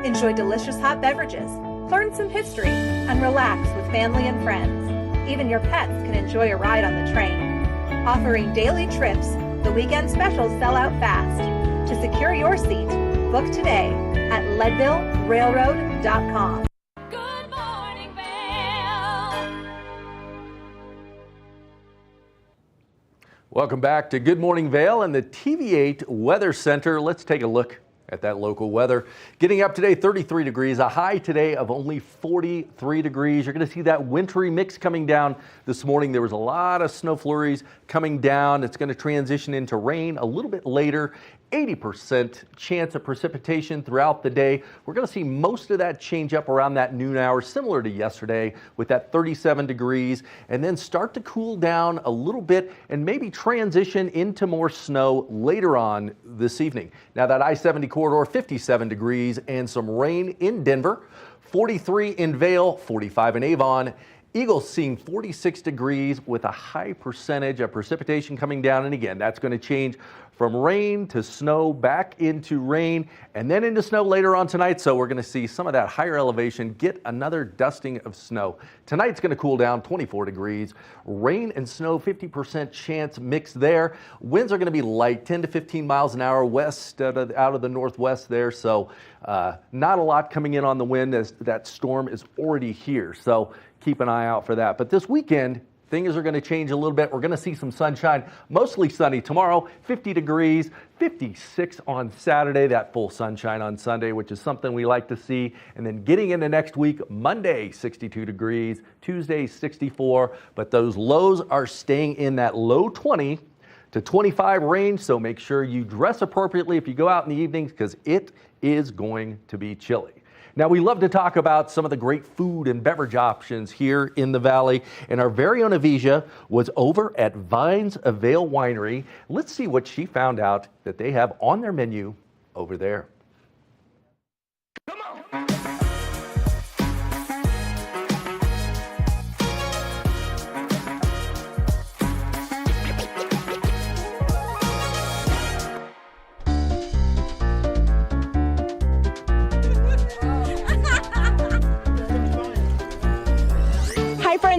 Enjoy delicious hot beverages, learn some history, and relax with family and friends. Even your pets can enjoy a ride on the train. Offering daily trips, the weekend specials sell out fast. To secure your seat, Book today at leadvillerailroad.com. Good morning, Vail. Welcome back to Good Morning Vail and the TV8 Weather Center. Let's take a look at that local weather. Getting up today, 33 degrees, a high today of only 43 degrees. You're going to see that wintry mix coming down this morning. There was a lot of snow flurries coming down. It's going to transition into rain a little bit later. 80% chance of precipitation throughout the day. We're going to see most of that change up around that noon hour, similar to yesterday with that 37 degrees, and then start to cool down a little bit and maybe transition into more snow later on this evening. Now that I-70 corridor, 57 degrees and some rain in Denver, 43 in Vail, 45 in Avon. Eagles seeing 46 degrees with a high percentage of precipitation coming down. And again, that's going to change from rain to snow, back into rain, and then into snow later on tonight. So we're going to see some of that higher elevation get another dusting of snow. Tonight's going to cool down 24 degrees. Rain and snow, 50% chance mix there. Winds are going to be light, 10 to 15 miles an hour west out of the northwest there. So not a lot coming in on the wind as that storm is already here. So keep an eye out for that. But this weekend, things are going to change a little bit. We're going to see some sunshine, mostly sunny tomorrow, 50 degrees, 56 on Saturday, that full sunshine on Sunday, which is something we like to see. And then getting into next week, Monday, 62 degrees, Tuesday, 64. But those lows are staying in that low 20 to 25 range. So make sure you dress appropriately if you go out in the evenings because it is going to be chilly. Now, we love to talk about some of the great food and beverage options here in the Valley, and our very own Avisha was over at Vines of Vail Winery. Let's see what she found out that they have on their menu over there. Come on.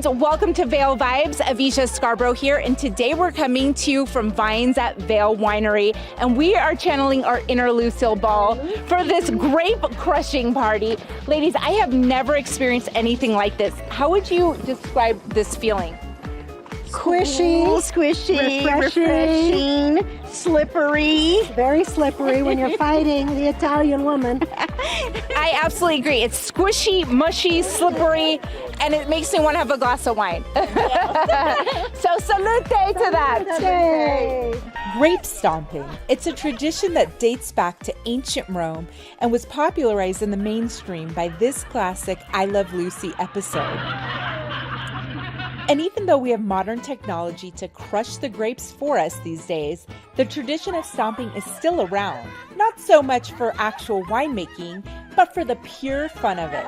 Welcome to Vail Vibes. Avisha Scarborough here, and today we're coming to you from Vines at Vail Winery, and we are channeling our inner Lucille Ball for this grape crushing party. Ladies, I have never experienced anything like this. How would you describe this feeling? Squishy, refreshing, slippery. Very slippery when you're fighting the Italian woman. I absolutely agree. It's squishy, mushy, slippery, and it makes me want to have a glass of wine. So salute to that. Yay. Grape stomping. It's a tradition that dates back to ancient Rome and was popularized in the mainstream by this classic I Love Lucy episode. And even though we have modern technology to crush the grapes for us these days, the tradition of stomping is still around. Not so much for actual winemaking, but for the pure fun of it.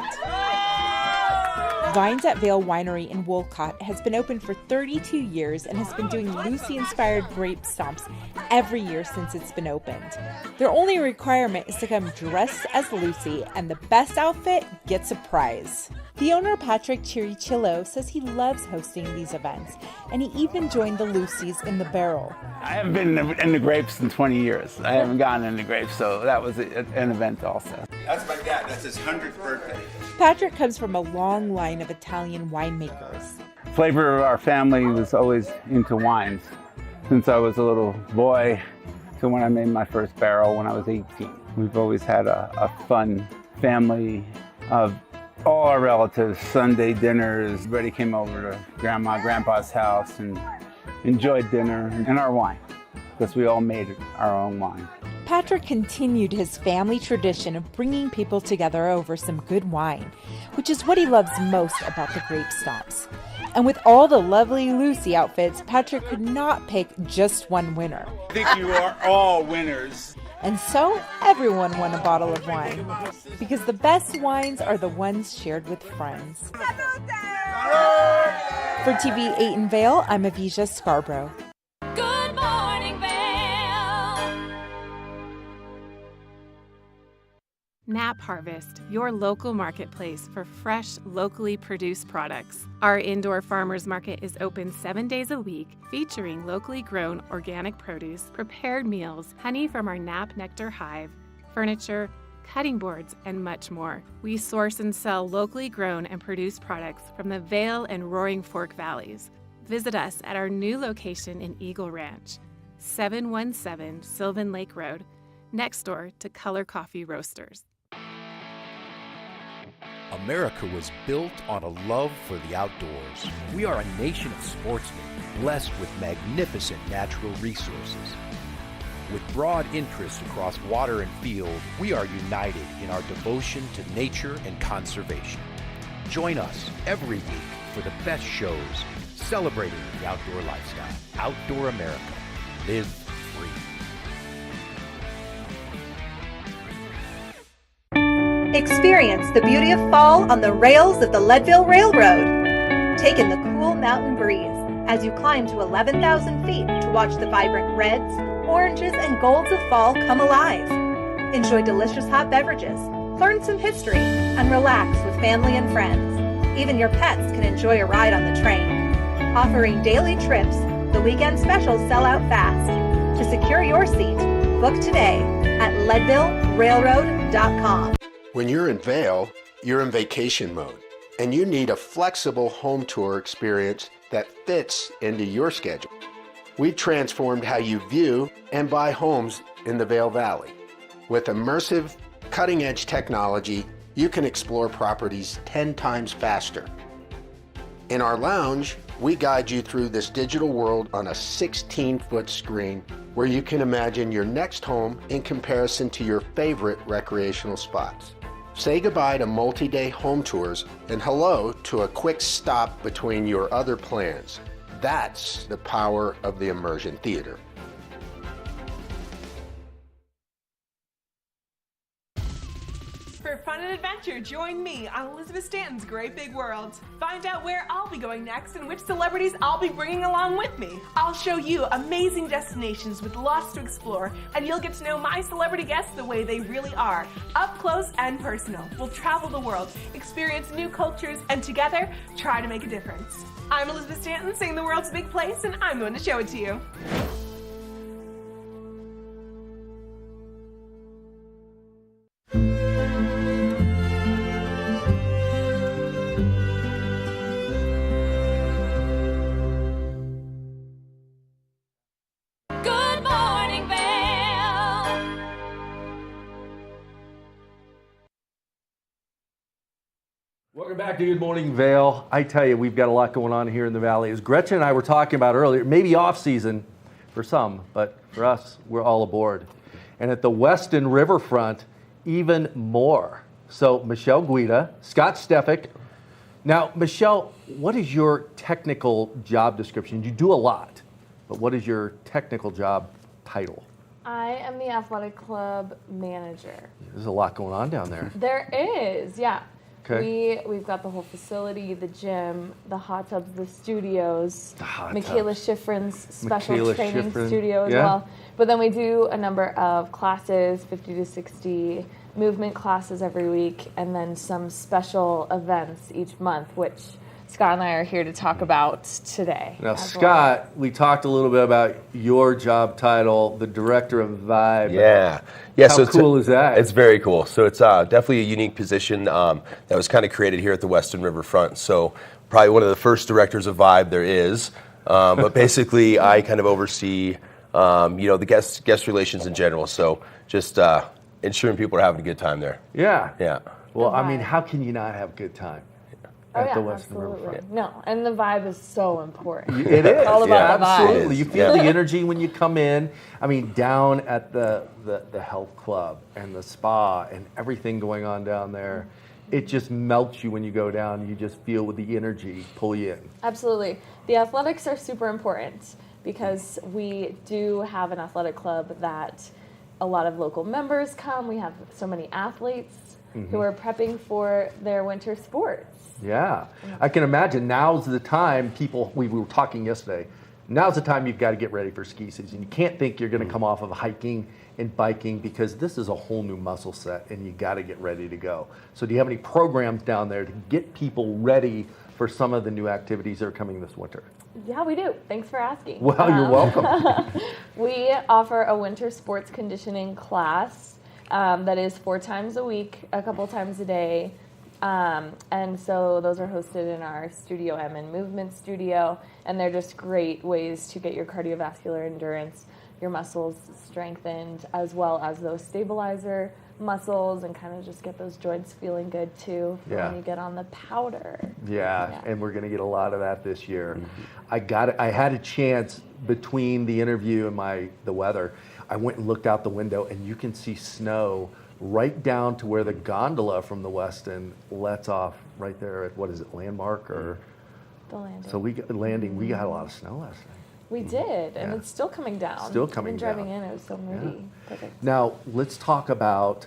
Vines at Vail Winery in Wolcott has been open for 32 years and has been doing Lucy-inspired grape stomps every year since it's been opened. Their only requirement is to come dressed as Lucy, and the best outfit gets a prize. The owner, Patrick Chirichillo, says he loves hosting these events, and he even joined the Lucy's in the barrel. I haven't been in the grapes in 20 years. I haven't gotten into grapes, so that was an event also. That's my dad. That's his 100th birthday. Patrick comes from a long line of Italian winemakers. Flavor of our family was always into wines since I was a little boy to when I made my first barrel when I was 18. We've always had a fun family of all our relatives, Sunday dinners. Everybody came over to Grandma, Grandpa's house and enjoyed dinner and our wine because we all made our own wine. Patrick continued his family tradition of bringing people together over some good wine, which is what he loves most about the grape stomps. And with all the lovely Lucy outfits, Patrick could not pick just one winner. I think you are all winners. And so everyone won a bottle of wine, because the best wines are the ones shared with friends. For TV8 in Vail, I'm Avisha Scarborough. Good morning, Vail. Nap Harvest, your local marketplace for fresh, locally produced products. Our indoor farmers market is open 7 days a week, featuring locally grown organic produce, prepared meals, honey from our Nap Nectar hive, furniture, cutting boards, and much more. We source and sell locally grown and produced products from the Vail and Roaring Fork Valleys. Visit us at our new location in Eagle Ranch, 717 Sylvan Lake Road, next door to Color Coffee Roasters. America was built on a love for the outdoors. We are a nation of sportsmen, blessed with magnificent natural resources. With broad interests across water and field, we are united in our devotion to nature and conservation. Join us every week for the best shows celebrating the outdoor lifestyle. Outdoor America. Live free. Experience the beauty of fall on the rails of the Leadville Railroad. Take in the cool mountain breeze as you climb to 11,000 feet to watch the vibrant reds, oranges, and golds of fall come alive. Enjoy delicious hot beverages, learn some history, and relax with family and friends. Even your pets can enjoy a ride on the train. Offering daily trips, the weekend specials sell out fast. To secure your seat, book today at leadvillerailroad.com. When you're in Vail, you're in vacation mode, and you need a flexible home tour experience that fits into your schedule. We've transformed how you view and buy homes in the Vail Valley. With immersive, cutting-edge technology, you can explore properties 10 times faster. In our lounge, we guide you through this digital world on a 16-foot screen where you can imagine your next home in comparison to your favorite recreational spots. Say goodbye to multi-day home tours and hello to a quick stop between your other plans. That's the power of the immersion theater. For fun and adventure, join me on Elizabeth Stanton's Great Big World. Find out where I'll be going next and which celebrities I'll be bringing along with me. I'll show you amazing destinations with lots to explore, and you'll get to know my celebrity guests the way they really are, up close and personal. We'll travel the world, experience new cultures, and together, try to make a difference. I'm Elizabeth Stanton, saying the world's a big place, and I'm going to show it to you. Good morning, Vail. Welcome back to Good Morning Vail. I tell you, we've got a lot going on here in the Valley. As Gretchen and I were talking about earlier, maybe off season for some, but for us, we're all aboard. And at the Weston Riverfront, even more. So Michelle Guida, Scott Stefik. Now, Michelle, what is your technical job description? You do a lot, but what is your technical job title? I am the athletic club manager. There's a lot going on down there. There is, yeah. Okay. We've got the whole facility, the gym, the hot tubs, the studios, hot Michaela tubs. Schifrin's special Michaela training Schifrin, studio as yeah. well. But then we do a number of classes, 50 to 60 movement classes every week, and then some special events each month, which Scott and I are here to talk about today. Now, as Scott, we talked a little bit about your job title, the director of Vibe. Yeah. How So cool is that? It's very cool. So it's definitely a unique position that was kind of created here at the Western Riverfront. So probably one of the first directors of Vibe there is. But basically, I kind of oversee, the guest relations in general. So just ensuring people are having a good time there. Yeah. Yeah. Well, I mean, how can you not have a good time Oh, at yeah, the Western absolutely. Riverfront? No, and the vibe is so important. It is. It's all about the vibe. Absolutely. You feel the energy when you come in. I mean, down at the health club and the spa and everything going on down there, it just melts you when you go down. You just feel with the energy pull you in. Absolutely. The athletics are super important because we do have an athletic club that a lot of local members come. We have so many athletes who are prepping for their winter sports. Yeah, I can imagine now's the time we were talking yesterday, now's the time you've got to get ready for ski season. You can't think you're going to come off of hiking and biking because this is a whole new muscle set and you got to get ready to go. So do you have any programs down there to get people ready for some of the new activities that are coming this winter? Yeah, we do. Thanks for asking. Well, you're welcome. We offer a winter sports conditioning class that is 4 times a week, a couple times a day. And so those are hosted in our Studio M and Movement Studio, and they're just great ways to get your cardiovascular endurance, your muscles strengthened, as well as those stabilizer muscles, and kind of just get those joints feeling good too when you get on the powder. Yeah, and we're going to get a lot of that this year. I had a chance between the interview and the weather. I went and looked out the window, and you can see snow right down to where the gondola from the Westin lets off right there at, what is it, Landmark or? The landing. So we got a lot of snow last night. We did, and it's still coming down. Still coming down. Driving down. in, it was so moody. Perfect. Now, let's talk about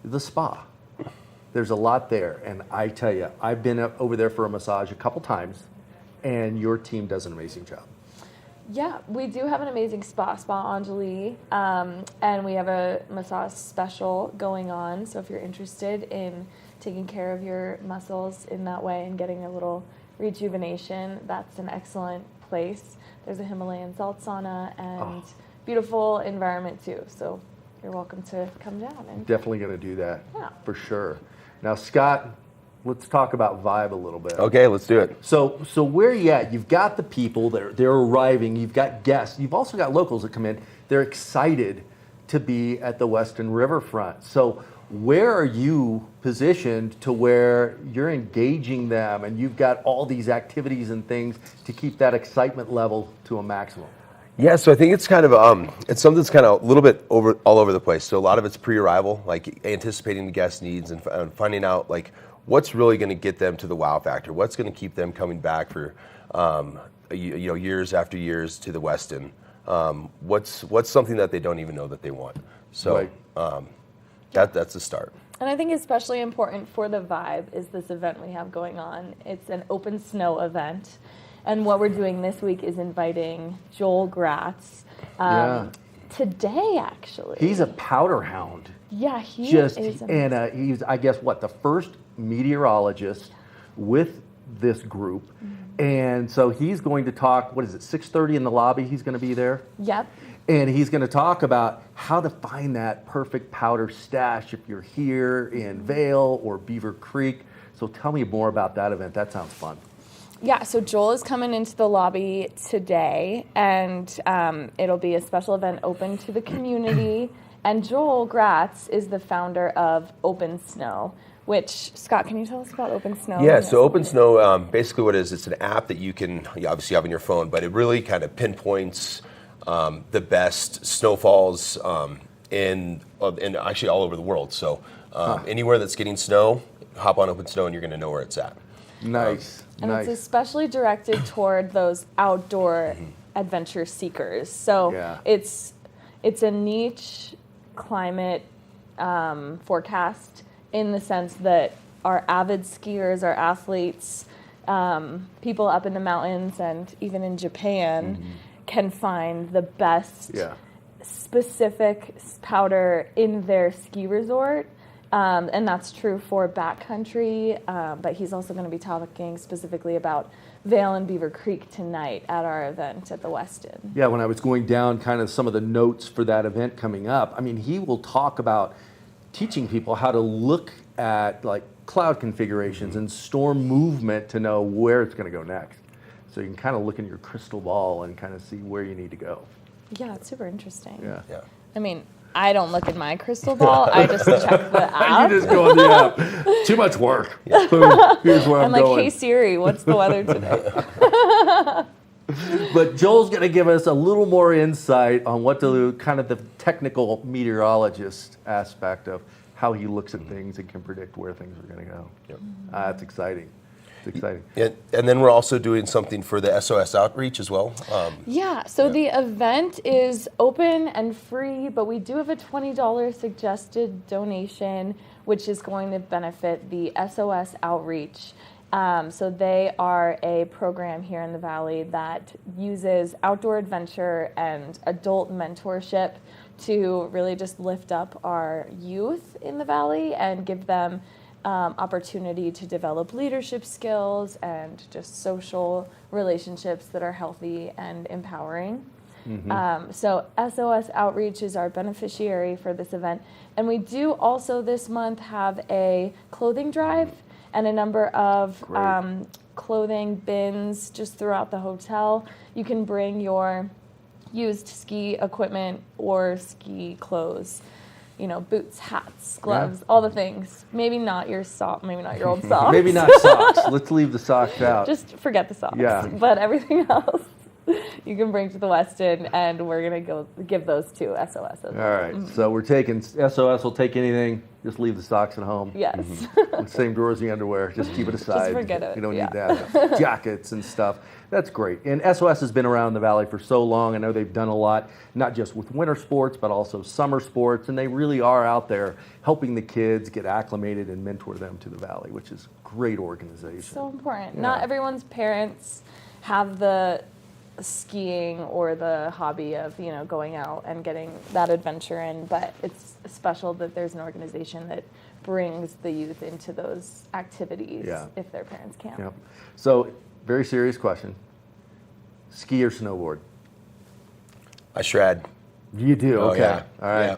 the spa. There's a lot there, and I tell you, I've been over there for a massage a couple times, and your team does an amazing job. Yeah, we do have an amazing Spa Anjali, and we have a massage special going on. So if you're interested in taking care of your muscles in that way and getting a little rejuvenation, that's an excellent place. There's a Himalayan salt sauna and beautiful environment too. So you're welcome to come down. And definitely going to do that for sure. Now, Scott, let's talk about Vibe a little bit. Okay, let's do it. So where are you at? You've got the people, they're arriving, you've got guests, you've also got locals that come in. They're excited to be at the Western Riverfront. So where are you positioned to where you're engaging them and you've got all these activities and things to keep that excitement level to a maximum? Yeah, so I think it's kind of it's something that's kind of a little bit all over the place. So a lot of it's pre-arrival, like anticipating the guest needs and finding out like what's really going to get them to the wow factor. What's going to keep them coming back for years after years to the Westin. What's something that they don't even know that they want. So that's the start. And I think especially important for the Vibe is this event we have going on. It's an open snow event. And what we're doing this week is inviting Joel Gratz today, actually. He's a powder hound. Yeah, he is amazing. And he's, I guess, the first meteorologist with this group. And so he's going to talk, 6:30 in the lobby he's going to be there? Yep. And he's going to talk about how to find that perfect powder stash if you're here in Vail or Beaver Creek. So tell me more about that event. That sounds fun. Yeah, so Joel is coming into the lobby today, and it'll be a special event open to the community. And Joel Gratz is the founder of Open Snow, which, Scott, can you tell us about Open Snow? Yeah, so Open Snow, basically what it is, it's an app that you can obviously have on your phone, but it really kind of pinpoints the best snowfalls in actually all over the world. So anywhere that's getting snow, hop on Open Snow and you're going to know where it's at. Nice. And it's especially directed toward those outdoor adventure seekers. So it's a niche climate forecast in the sense that our avid skiers, our athletes, people up in the mountains and even in Japan can find the best specific powder in their ski resort. And that's true for backcountry, but he's also going to be talking specifically about Vail and Beaver Creek tonight at our event at the Westin. Yeah, when I was going down kind of some of the notes for that event coming up, I mean, he will talk about teaching people how to look at like cloud configurations and storm movement to know where it's going to go next. So you can kind of look in your crystal ball and kind of see where you need to go. Yeah, it's super interesting. Yeah. I mean, I don't look in my crystal ball. I just check the app. You just go on the app. Too much work. Boom. Here's where I'm like, going. Hey Siri, what's the weather today? But Joel's going to give us a little more insight on what to do, kind of the technical meteorologist aspect of how he looks at things and can predict where things are going to go. That's exciting. It's exciting. And then we're also doing something for the SOS outreach as well. The event is open and free, but we do have a $20 suggested donation, which is going to benefit the SOS outreach. So they are a program here in the Valley that uses outdoor adventure and adult mentorship to really just lift up our youth in the Valley and give them opportunity to develop leadership skills and just social relationships that are healthy and empowering. So SOS Outreach is our beneficiary for this event. And we do also this month have a clothing drive and a number of clothing bins just throughout the hotel. You can bring your used ski equipment or ski clothes, you know, boots, hats, gloves, all the things. Maybe not your maybe not your old socks. Maybe not socks. Let's leave the socks out. Just forget the socks. Yeah. But everything else you can bring to the Westin, and we're going to go give those to SOS. All right. So we're taking, SOS will take anything. Just leave the socks at home. Yes. Same drawers the underwear. Just keep it aside. Just forget it. You don't need that. Jackets and stuff. That's great. And SOS has been around the Valley for so long. I know they've done a lot, not just with winter sports, but also summer sports. And they really are out there helping the kids get acclimated and mentor them to the Valley, which is a great organization. So important. Yeah. Not everyone's parents have the skiing or the hobby of, you know, going out and getting that adventure in, but it's special that there's an organization that brings the youth into those activities if their parents can't. Yep. So, very serious question. Ski or snowboard? I shred. You do? Oh, okay. yeah. All right. Yeah.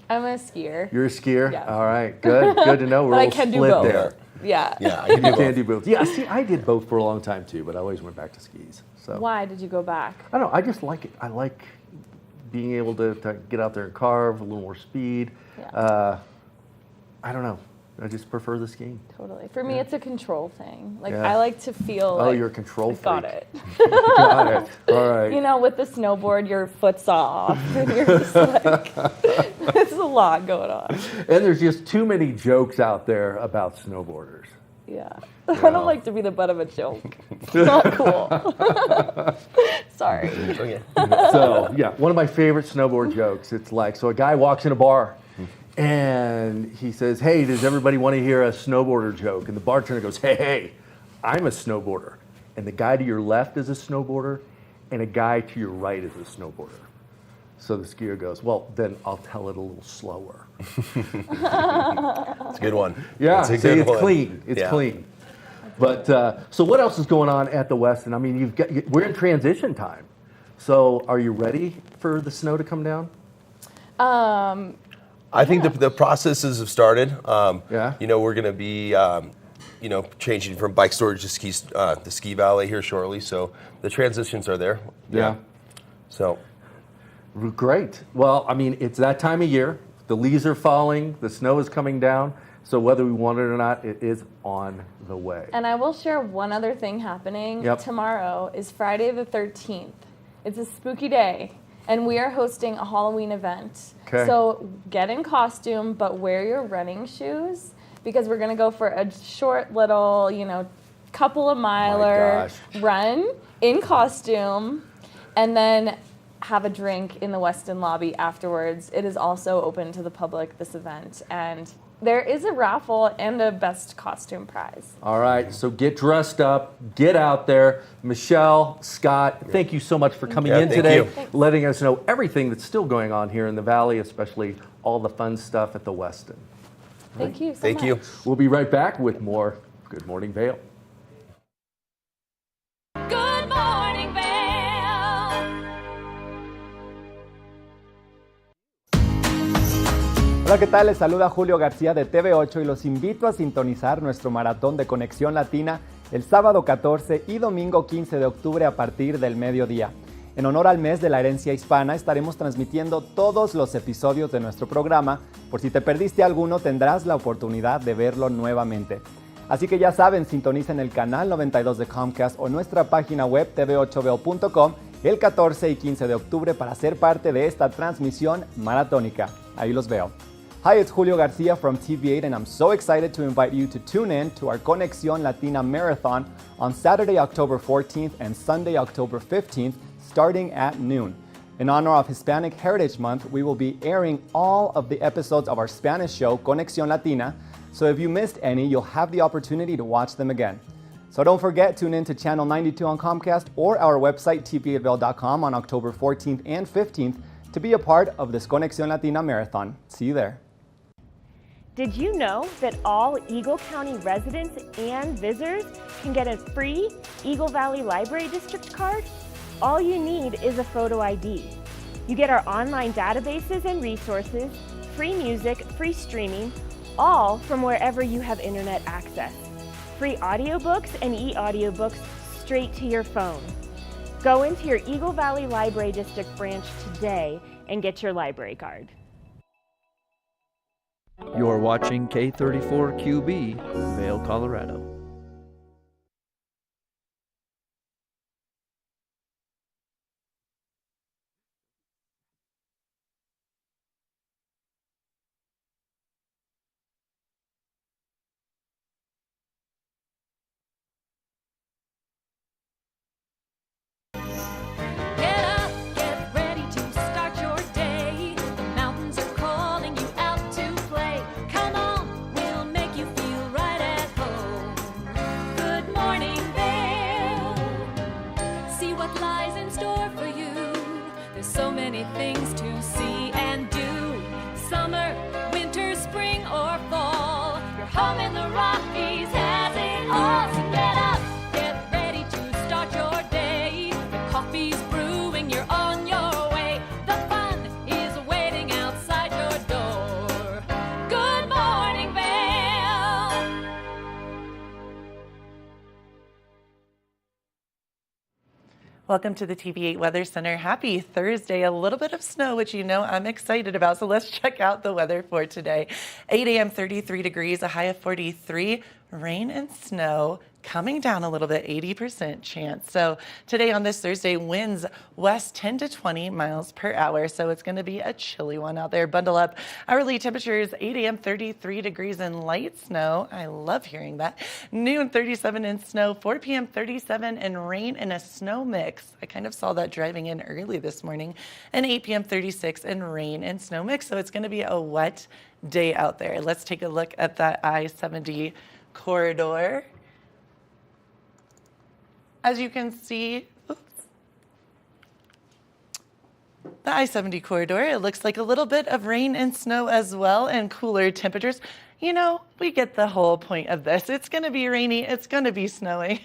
I'm a skier. You're a skier? Yeah. All right. Good. Good to know. We're But I all can do split both. there. Yeah. Yeah, You can do both. Yeah, see, I did both for a long time too, but I always went back to skis. So Why did you go back? I don't know. I just like it. I like being able to get out there and carve, a little more speed. Yeah. I don't know. I just prefer the skiing. Totally. For me, it's a control thing. Like, Yeah. I like to feel Oh, like you're a control I got freak. it. Got it. All right. You know, with the snowboard, your foot's off, and you're just like, there's a lot going on. And there's just too many jokes out there about snowboarders. Yeah. I don't like to be the butt of a joke. It's not cool. Sorry. So, yeah, one of my favorite snowboard jokes. It's like, so a guy walks in a bar and he says, hey, does everybody want to hear a snowboarder joke? And the bartender goes, hey, I'm a snowboarder. And the guy to your left is a snowboarder and a guy to your right is a snowboarder. So the skier goes, well, then I'll tell it a little slower. It's a good one. Yeah, it's a see, good it's one. clean. It's Yeah. clean. But so what else is going on at the Westin? I mean, we're in transition time. So are you ready for the snow to come down? I think the processes have started. Yeah. You know, we're going to be, you know, changing from bike storage to the ski valley here shortly. So the transitions are there. Yeah. So. Great. Well, I mean, it's that time of year. The leaves are falling. The snow is coming down. So whether we want it or not, it is on the way. And I will share one other thing happening. Yep. Tomorrow is Friday the 13th. It's a spooky day, and we are hosting a Halloween event. Okay. So get in costume, but wear your running shoes, because we're going to go for a short little, you know, couple of miler run in costume, and then have a drink in the Westin lobby afterwards. It is also open to the public, this event, and there is a raffle and a best costume prize. All right, so get dressed up, get out there. Michelle, Scott, thank you so much for coming in thank today, you. letting us know everything that's still going on here in the Valley, especially all the fun stuff at the Westin. Thank you so Thank much. you. We'll be right back with more Good Morning Vail. Good morning, Vail. Hola, ¿qué tal? Les saluda Julio García de TV8 y los invito a sintonizar nuestro maratón de Conexión Latina el sábado 14 y domingo 15 de octubre a partir del mediodía. En honor al mes de la herencia hispana, estaremos transmitiendo todos los episodios de nuestro programa. Por si te perdiste alguno, tendrás la oportunidad de verlo nuevamente. Así que ya saben, sintonicen el canal 92 de Comcast o nuestra página web tv8vail.com el 14 y 15 de octubre para ser parte de esta transmisión maratónica. Ahí los veo. Hi, it's Julio Garcia from TV8, and I'm so excited to invite you to tune in to our Conexión Latina Marathon on Saturday, October 14th and Sunday, October 15th, starting at noon. In honor of Hispanic Heritage Month, we will be airing all of the episodes of our Spanish show, Conexión Latina, so if you missed any, you'll have the opportunity to watch them again. So don't forget, tune in to Channel 92 on Comcast or our website, tv8vail.com, on October 14th and 15th to be a part of this Conexión Latina Marathon. See you there. Did you know that all Eagle County residents and visitors can get a free Eagle Valley Library District card? All you need is a photo ID. You get our online databases and resources, free music, free streaming, all from wherever you have internet access. Free audiobooks and e-audiobooks straight to your phone. Go into your Eagle Valley Library District branch today and get your library card. You're watching K34QB, Vail, Colorado. Get up, get ready to start your day. The mountains are calling you out to play. Come on, we'll make you feel right at home. Good morning, Vail. See what lies in store for you. There's so many things to see and do. Summer, winter, spring, or fall. Your home in the Rockies has it all. So get up, get ready to start your day. The coffee's brewing, you're on your way. The fun is waiting outside your door. Good morning, Vail. Welcome to the TV8 Weather Center. Happy Thursday. A little bit of snow, which you know I'm excited about. So let's check out the weather for today. 8 a.m. 33 degrees, a high of 43. Rain and snow coming down a little bit, 80% chance. So today on this Thursday, winds west 10 to 20 miles per hour. So it's going to be a chilly one out there. Bundle up. Hourly temperatures 8 a.m. 33 degrees and light snow. I love hearing that. Noon 37 in snow, 4 p.m. 37 and rain and a snow mix. I kind of saw that driving in early this morning. And 8 p.m. 36 and rain and snow mix. So it's going to be a wet day out there. Let's take a look at that I-70 corridor. As you can see, the I-70 corridor, it looks like a little bit of rain and snow as well and cooler temperatures. You know, we get the whole point of this. It's going to be rainy. It's going to be snowy.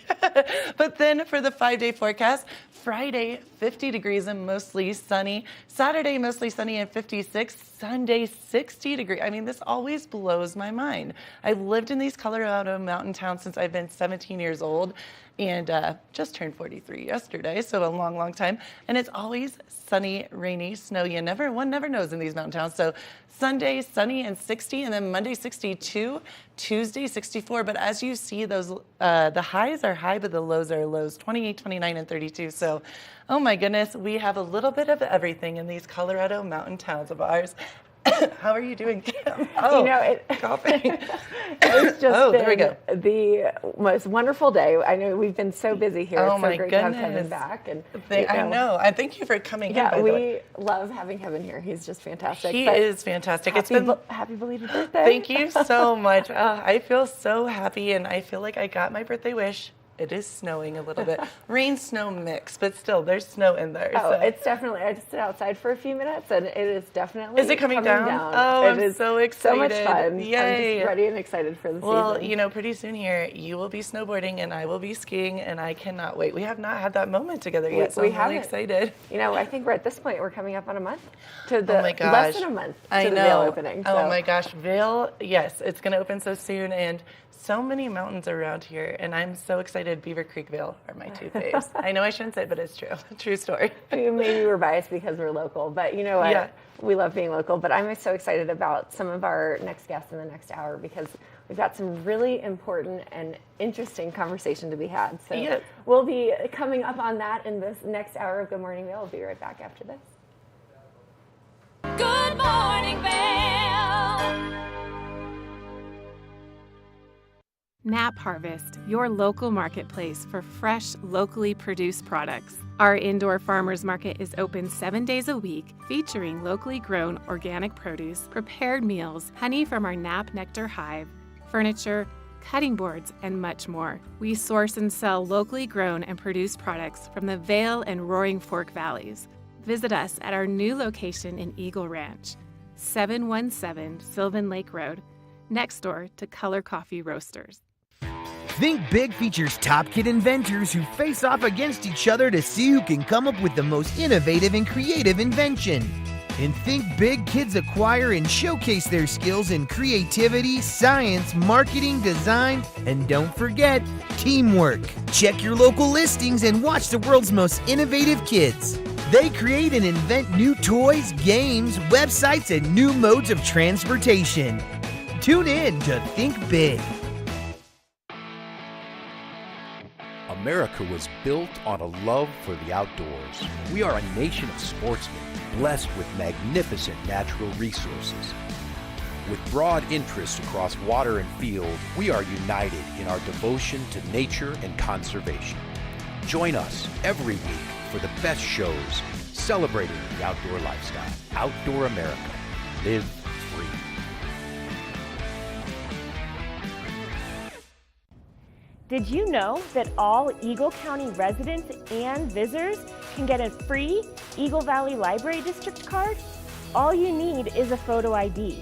But then for the 5-day forecast, Friday, 50 degrees and mostly sunny. Saturday, mostly sunny and 56. Sunday, 60 degrees. I mean, this always blows my mind. I've lived in these Colorado mountain towns since I've been 17 years old and just turned 43 yesterday, so a long, long time. And it's always sunny, rainy, snowy. One never knows in these mountain towns. So Sunday, sunny and 60, and then Monday, 62, Tuesday, 64. But as you see, those the highs are high, but the lows are lows, 28, 29, and 32. So, oh my goodness, we have a little bit of everything in these Colorado mountain towns of ours. How are you doing, Kim? Oh, you know, coughing. It's just there we been go. The most wonderful day. I know we've been so busy here. Oh it's my so great goodness. to have Kevin back. And I know. I thank you for coming. Yeah, in, by the way. we love having Kevin here. He's just fantastic. He But is fantastic. Happy belated birthday. Thank you so much. I feel so happy, and I feel like I got my birthday wish. It is snowing a little bit. Rain, snow mix, but still, there's snow in there. Oh, so. it's definitely, I just stood outside for a few minutes and it is definitely Is it coming down? Oh, It I'm is so excited. So much fun. Yay. I'm just ready and excited for the season. Well, you know, pretty soon here, you will be snowboarding and I will be skiing, and I cannot wait. We have not had that moment together yet, so I'm really excited. You know, I think we're at this point, we're coming up on a month to the, oh my gosh. less than a month to I the know. Vail opening. Oh so. my gosh, Vail, yes, it's going to open so soon, and so many mountains around here, and I'm so excited. Beaver Creek, Vail are my two faves. I know I shouldn't say it, but it's true. True story. Maybe we're biased because we're local, but you know what? Yeah. We love being local, but I'm so excited about some of our next guests in the next hour because we've got some really important and interesting conversation to be had. So Yeah. we'll be coming up on that in this next hour of Good Morning Vail. We'll be right back after this. Good morning, Vail. Nap Harvest, your local marketplace for fresh, locally produced products. Our indoor farmers market is open 7 days a week, featuring locally grown organic produce, prepared meals, honey from our Nap Nectar hive, furniture, cutting boards, and much more. We source and sell locally grown and produced products from the Vail and Roaring Fork Valleys. Visit us at our new location in Eagle Ranch, 717 Sylvan Lake Road, next door to Color Coffee Roasters. Think Big features top kid inventors who face off against each other to see who can come up with the most innovative and creative invention. In Think Big, kids acquire and showcase their skills in creativity, science, marketing, design, and don't forget, teamwork. Check your local listings and watch the world's most innovative kids. They create and invent new toys, games, websites, and new modes of transportation. Tune in to Think Big. America was built on a love for the outdoors. We are a nation of sportsmen, blessed with magnificent natural resources. With broad interests across water and field, we are united in our devotion to nature and conservation. Join us every week for the best shows celebrating the outdoor lifestyle. Outdoor America. Live free. Did you know that all Eagle County residents and visitors can get a free Eagle Valley Library District card? All you need is a photo ID.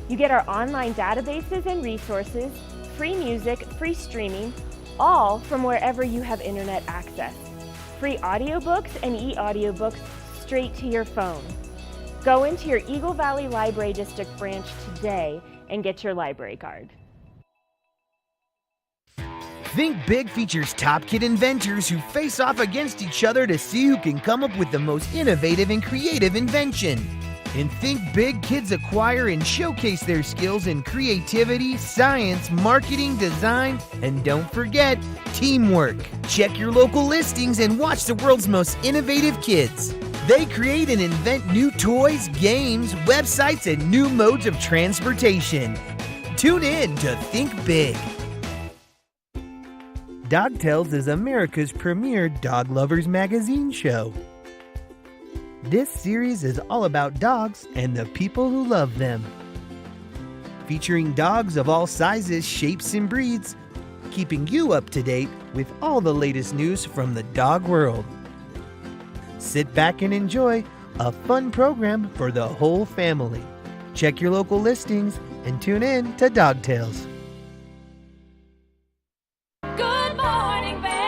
You get our online databases and resources, free music, free streaming, all from wherever you have internet access. Free audiobooks and e-audiobooks straight to your phone. Go into your Eagle Valley Library District branch today and get your library card. Think Big features top kid inventors who face off against each other to see who can come up with the most innovative and creative invention. In Think Big, kids acquire and showcase their skills in creativity, science, marketing, design, and don't forget, teamwork. Check your local listings and watch the world's most innovative kids. They create and invent new toys, games, websites, and new modes of transportation. Tune in to Think Big. Dog Tales is America's premier dog lovers magazine show. This series is all about dogs and the people who love them. Featuring dogs of all sizes, shapes, and breeds, keeping you up to date with all the latest news from the dog world. Sit back and enjoy a fun program for the whole family. Check your local listings and tune in to Dog Tales. Good morning, Vail.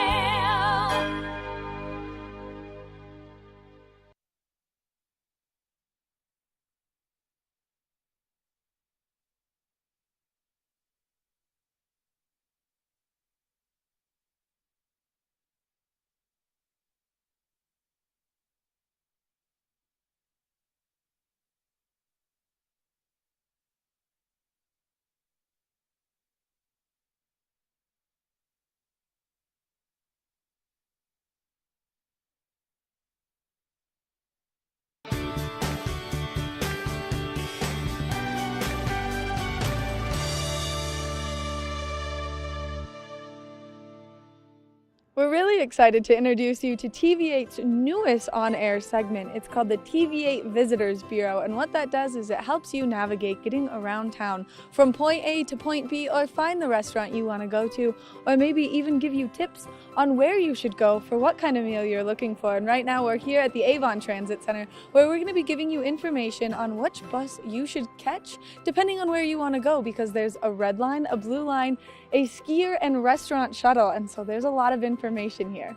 We're really excited to introduce you to TV8's newest on-air segment. It's called the TV8 Visitors Bureau, and what that does is it helps you navigate getting around town from point A to point B, or find the restaurant you want to go to, or maybe even give you tips on where you should go for what kind of meal you're looking for. And right now we're here at the Avon Transit Center, where we're going to be giving you information on which bus you should catch depending on where you want to go, because there's a red line, a blue line, a skier and restaurant shuttle, and so there's a lot of information here.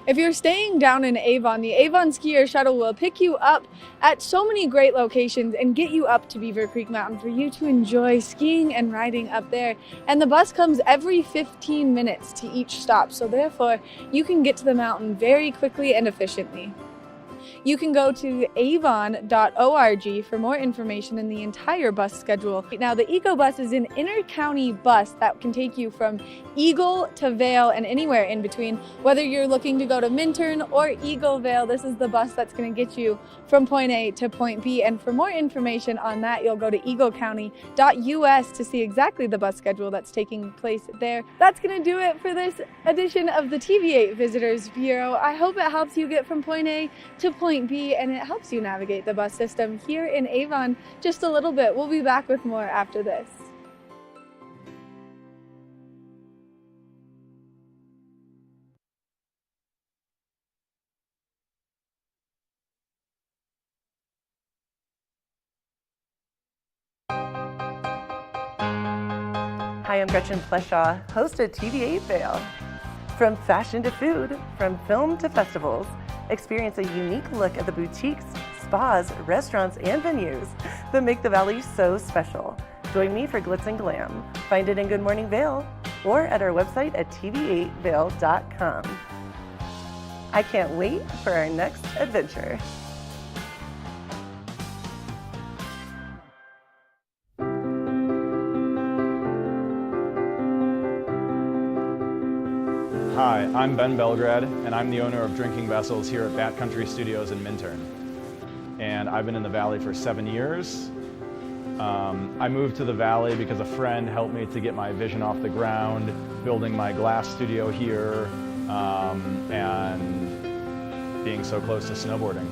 If you're staying down in Avon, the Avon Skier Shuttle will pick you up at so many great locations and get you up to Beaver Creek Mountain for you to enjoy skiing and riding up there. And the bus comes every 15 minutes to each stop, so therefore you can get to the mountain very quickly and efficiently. You can go to avon.org for more information and the entire bus schedule. Now, the Eco Bus is an inter-county bus that can take you from Eagle to Vail and anywhere in between. Whether you're looking to go to Minturn or Eagle Vail, this is the bus that's going to get you from point A to point B. And for more information on that, you'll go to eaglecounty.us to see exactly the bus schedule that's taking place there. That's going to do it for this edition of the TV8 Visitors Bureau. I hope it helps you get from point A to point B, and it helps you navigate the bus system here in Avon just a little bit. We'll be back with more after this. Hi, I'm Gretchen Pleshaw, host of TV8 Vail. From fashion to food, from film to festivals, experience a unique look at the boutiques, spas, restaurants, and venues that make the Valley so special. Join me for Glitz and Glam. Find it in Good Morning Vail or at our website at tv8vail.com. I can't wait for our next adventure. Hi, I'm Ben Belgrad, and I'm the owner of Drinking Vessels here at Bat Country Studios in Minturn. And I've been in the Valley for 7 years. I moved to the Valley because a friend helped me to get my vision off the ground, building my glass studio here, and being so close to snowboarding.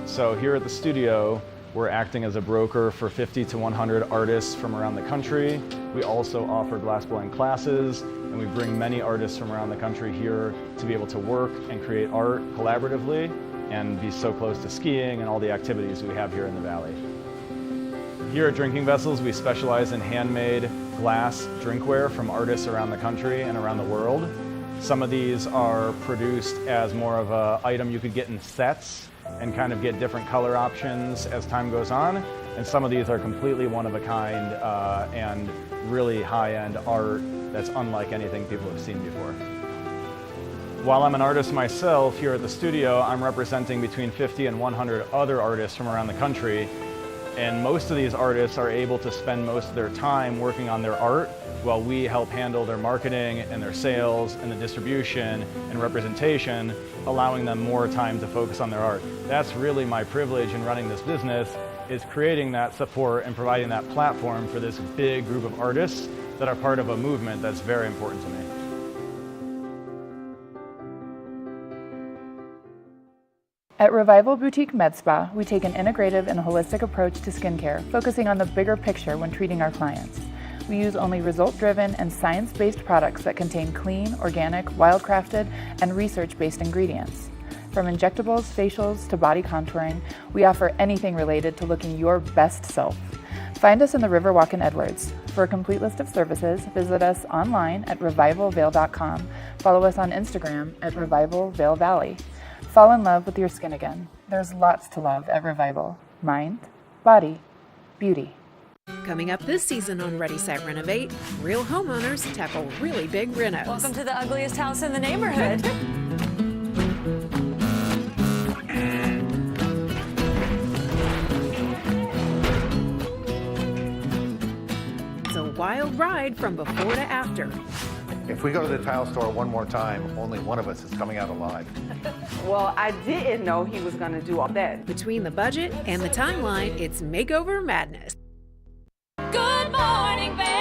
So here at the studio, we're acting as a broker for 50 to 100 artists from around the country. We also offer glassblowing classes, and we bring many artists from around the country here to be able to work and create art collaboratively and be so close to skiing and all the activities we have here in the Valley. Here at Drinking Vessels, we specialize in handmade glass drinkware from artists around the country and around the world. Some of these are produced as more of an item you could get in sets and kind of get different color options as time goes on. And some of these are completely one of a kind and really high-end art that's unlike anything people have seen before. While I'm an artist myself here at the studio, I'm representing between 50 and 100 other artists from around the country. And most of these artists are able to spend most of their time working on their art while we help handle their marketing and their sales and the distribution and representation, allowing them more time to focus on their art. That's really my privilege in running this business, is creating that support and providing that platform for this big group of artists that are part of a movement that's very important to me. At Revival Boutique Med Spa, we take an integrative and holistic approach to skincare, focusing on the bigger picture when treating our clients. We use only result-driven and science-based products that contain clean, organic, wildcrafted, and research-based ingredients. From injectables, facials, to body contouring, we offer anything related to looking your best self. Find us in the Riverwalk in Edwards. For a complete list of services, visit us online at revivalvail.com. Follow us on Instagram at Revival Vail Valley. Fall in love with your skin again. There's lots to love at Revival. Mind, body, beauty. Coming up this season on Ready, Set, Renovate, real homeowners tackle really big renos. Welcome to the ugliest house in the neighborhood. It's a wild ride from before to after. If we go to the tile store one more time, only one of us is coming out alive. Well, I didn't know he was going to do all that. Between the budget and the timeline, it's makeover madness. Good morning, Vail.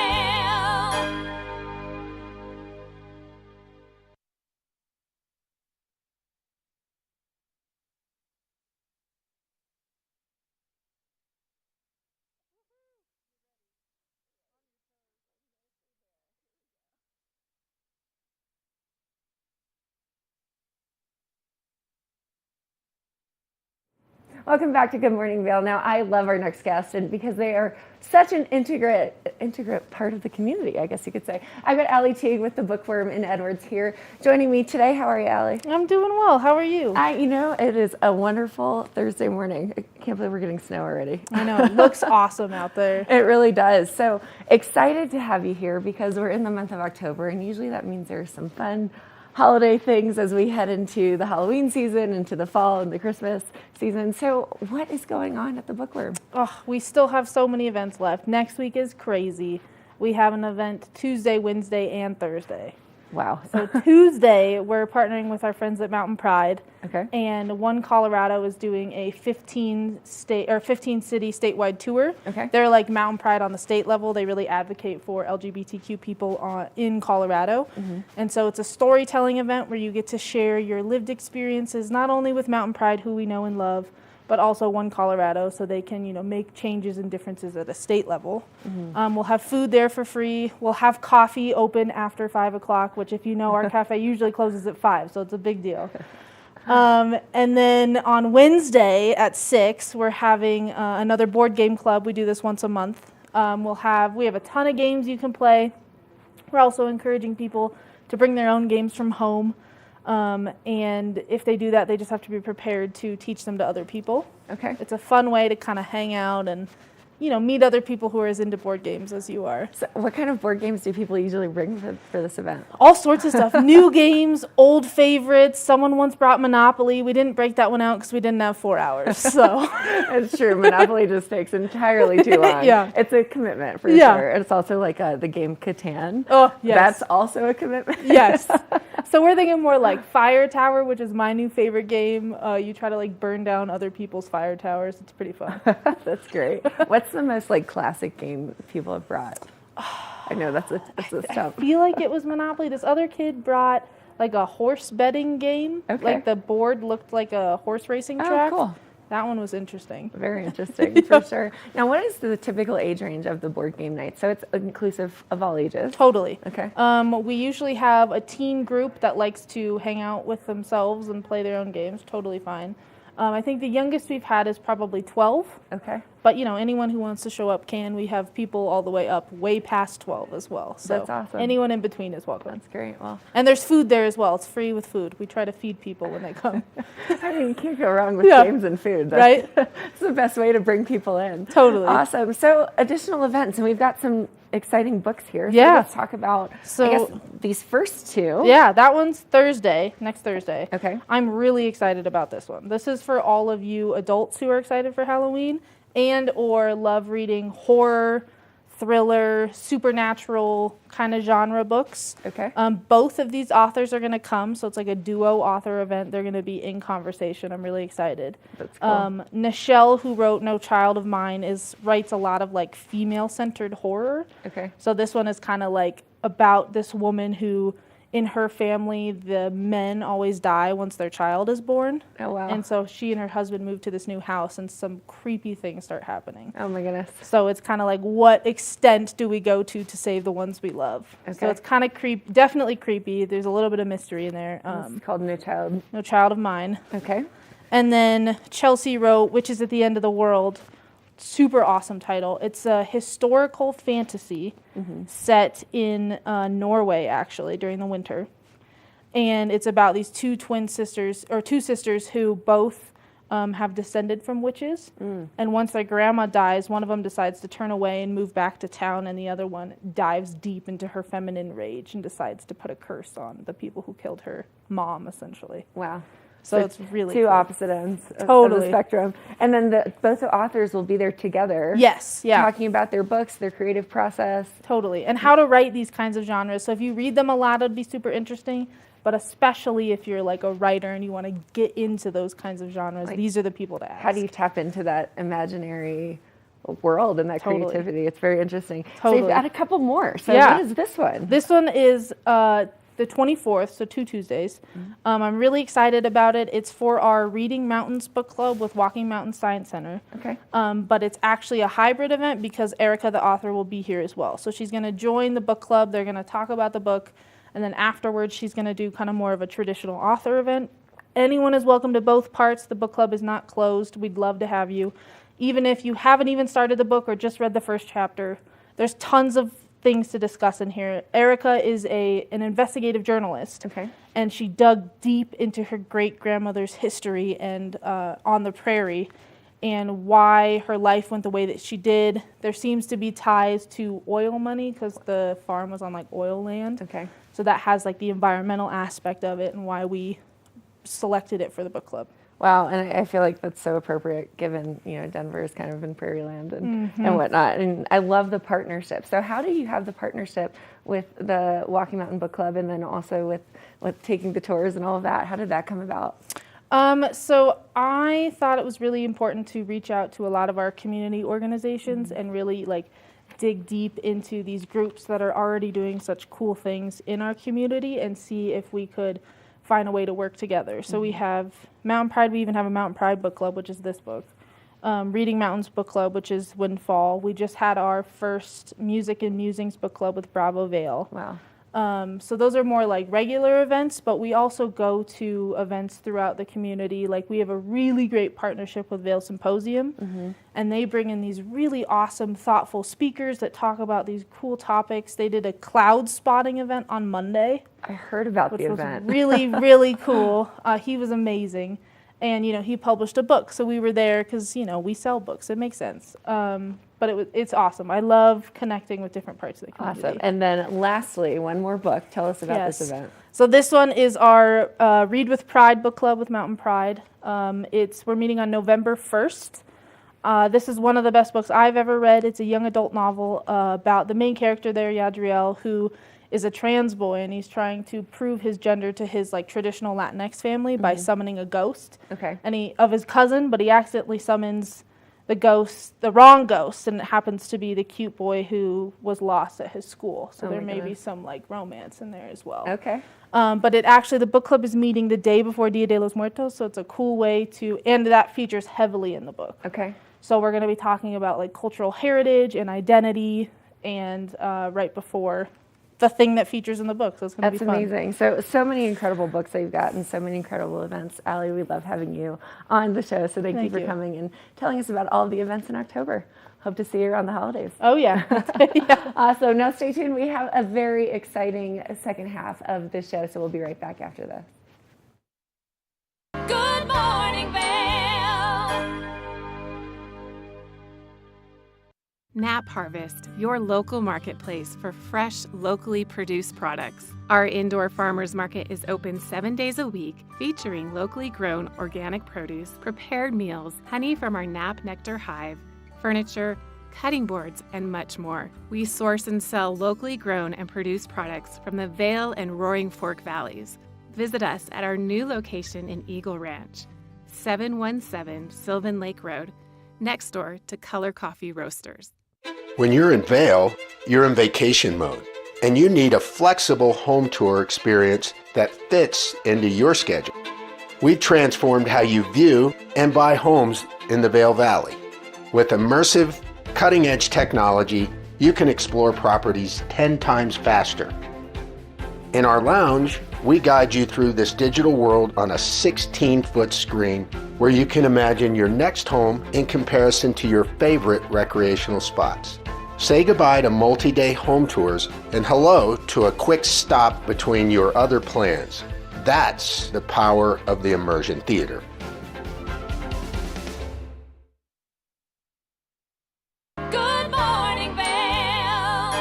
Welcome back to Good Morning Vail. Now, I love our next guest, and because they are such an integrate part of the community, I guess you could say. I've got Allie Teague with the Bookworm in Edwards here joining me today. How are you, Allie? I'm doing well. How are you? It is a wonderful Thursday morning. I can't believe we're getting snow already. I know, it looks awesome out there. It really does. So excited to have you here because we're in the month of October, and usually that means there's some fun holiday things as we head into the Halloween season, into the fall and the Christmas season. So what is going on at the Bookworm? Oh, we still have so many events left. Next week is crazy. We have an event Tuesday, Wednesday, and Thursday. Wow. So Tuesday, we're partnering with our friends at Mountain Pride. Okay. And One Colorado is doing a 15 city statewide tour. Okay. They're like Mountain Pride on the state level. They really advocate for LGBTQ people in Colorado. Mm-hmm. And so it's a storytelling event where you get to share your lived experiences, not only with Mountain Pride, who we know and love, but also One Colorado, so they can, make changes and differences at a state level. Mm-hmm. We'll have food there for free. We'll have coffee open after 5 o'clock, which, if you know, our cafe usually closes at 5, so it's a big deal. And then on Wednesday at 6, we're having another board game club. We do this once a month. We have a ton of games you can play. We're also encouraging people to bring their own games from home. And if they do that, they just have to be prepared to teach them to other people. Okay. It's a fun way to kind of hang out and, meet other people who are as into board games as you are. So what kind of board games do people usually bring for this event? All sorts of stuff. New games, old favorites. Someone once brought Monopoly. We didn't break that one out because we didn't have 4 hours. So it's true. Monopoly just takes entirely too long. Yeah. It's a commitment for sure. It's also like the game Catan. Oh, yes. That's also a commitment. Yes. So we're thinking more like Fire Tower, which is my new favorite game. You try to like burn down other people's fire towers. It's pretty fun. That's great. What's the most like classic game people have brought? I know that's tough. I feel like it was Monopoly. This other kid brought like a horse betting game. Okay. Like the board looked like a horse racing track. Oh, cool. That one was interesting. Very interesting, for sure. Now, what is the typical age range of the board game night? So it's inclusive of all ages? Totally. Okay. We usually have a teen group that likes to hang out with themselves and play their own games. Totally fine. I think the youngest we've had is probably 12. Okay. But, anyone who wants to show up can. We have people all the way up, way past 12 as well. So that's awesome. Anyone in between is welcome. That's great. Well, and there's food there as well. It's free with food. We try to feed people when they come. I mean, you can't go wrong with games and food. Right? It's the best way to bring people in. Totally. Awesome. So additional events, and we've got some exciting books here. So Yeah. let's talk about, I guess, these first two. Yeah, that one's next Thursday. Okay. I'm really excited about this one. This is for all of you adults who are excited for Halloween and or love reading horror, thriller, supernatural kind of genre books. Okay. Both of these authors are going to come, so it's like a duo author event. They're going to be in conversation. I'm really excited. That's cool. Nichelle, who wrote No Child of Mine, writes a lot of like female-centered horror. Okay. So this one is kind of like about this woman who, in her family, the men always die once their child is born. Oh, wow. And so she and her husband move to this new house and some creepy things start happening. Oh, my goodness. So it's kind of like, what extent do we go to save the ones we love? Okay. So it's kind of definitely creepy. There's a little bit of mystery in there. It's called No Child of Mine. Okay. And then Chelsea wrote Witches at the End of the World. Super awesome title. It's a historical fantasy set in Norway, actually, during the winter. And it's about these two sisters who both have descended from witches. And once their grandma dies, one of them decides to turn away and move back to town, and the other one dives deep into her feminine rage and decides to put a curse on the people who killed her mom, essentially. Wow. So it's really two cool. opposite ends of Totally. the spectrum. And then both the authors will be there together. Yes, yeah. Talking about their books, their creative process. Totally. And how to write these kinds of genres. So if you read them a lot, it'd be super interesting. But especially if you're like a writer and you want to get into those kinds of genres, these are the people to ask. How do you tap into that imaginary world and that Totally. creativity? It's very interesting. Totally. So you've got a couple more. So Yeah. what is this one? This one is the 24th, so 2 Tuesdays. I'm really excited about it. It's for our Reading Mountains book club with Walking Mountain Science Center. Okay. But it's actually a hybrid event because Erica, the author, will be here as well. So she's going to join the book club. They're going to talk about the book. And then afterwards, she's going to do kind of more of a traditional author event. Anyone is welcome to both parts. The book club is not closed. We'd love to have you. Even if you haven't even started the book or just read the first chapter, there's tons of things to discuss in here. Erica is an investigative journalist. Okay. And she dug deep into her great-grandmother's history and on the prairie and why her life went the way that she did. There seems to be ties to oil money because the farm was on like oil land. Okay. So that has like the environmental aspect of it and why we selected it for the book club. Wow, and I feel like that's so appropriate given, Denver is kind of in prairie land and whatnot. And I love the partnership. So how do you have the partnership with the Walking Mountain Book Club and then also with taking the tours and all of that? How did that come about? So I thought it was really important to reach out to a lot of our community organizations and really dig deep into these groups that are already doing such cool things in our community and see if we could find a way to work together. So we have Mountain Pride. We even have a Mountain Pride book club, which is this book. Reading Mountains book club, which is Windfall. We just had our first Music and Musings book club with Vail. Wow. So those are more like regular events, but we also go to events throughout the community. Like we have a really great partnership with Vail Symposium, and they bring in these really awesome, thoughtful speakers that talk about these cool topics. They did a cloud spotting event on Monday. I heard about the which was event. really, really cool. He was amazing. And, he published a book, so we were there because, we sell books. It makes sense. But it's awesome. I love connecting with different parts of the community. Awesome. And then lastly, one more book. Tell us about this event. So this one is our Read with Pride book club with Mountain Pride. We're meeting on November 1st. This is one of the best books I've ever read. It's a young adult novel about the main character there, Yadriel, who is a trans boy, and he's trying to prove his gender to his traditional Latinx family by summoning a ghost. Okay. And of his cousin, but he accidentally summons the wrong ghost, and it happens to be the cute boy who was lost at his school. So there may be some romance in there as well. Okay. But the book club is meeting the day before Dia de los Muertos, so it's a cool way and that features heavily in the book. Okay. So we're going to be talking about cultural heritage and identity, and right before the thing that features in the book. So it's going to be fun. That's amazing. So many incredible books that you've got and so many incredible events. Allie, we love having you on the show. So thank you for coming and telling us about all of the events in October. Hope to see you around the holidays. Oh, yeah. Awesome. Now stay tuned. We have a very exciting second half of the show, so we'll be right back after this. Good morning, Vail. Nap Harvest, your local marketplace for fresh, locally produced products. Our indoor farmers market is open 7 days a week, featuring locally grown organic produce, prepared meals, honey from our Nap Nectar hive, furniture, cutting boards, and much more. We source and sell locally grown and produced products from the Vail and Roaring Fork valleys. Visit us at our new location in Eagle Ranch, 717 Sylvan Lake Road, next door to Color Coffee Roasters. When you're in Vail, you're in vacation mode, and you need a flexible home tour experience that fits into your schedule. We've transformed how you view and buy homes in the Vail Valley. With immersive, cutting-edge technology, you can explore properties 10 times faster. In our lounge, we guide you through this digital world on a 16-foot screen where you can imagine your next home in comparison to your favorite recreational spots. Say goodbye to multi-day home tours and hello to a quick stop between your other plans. That's the power of the immersion theater. Good morning, Vail.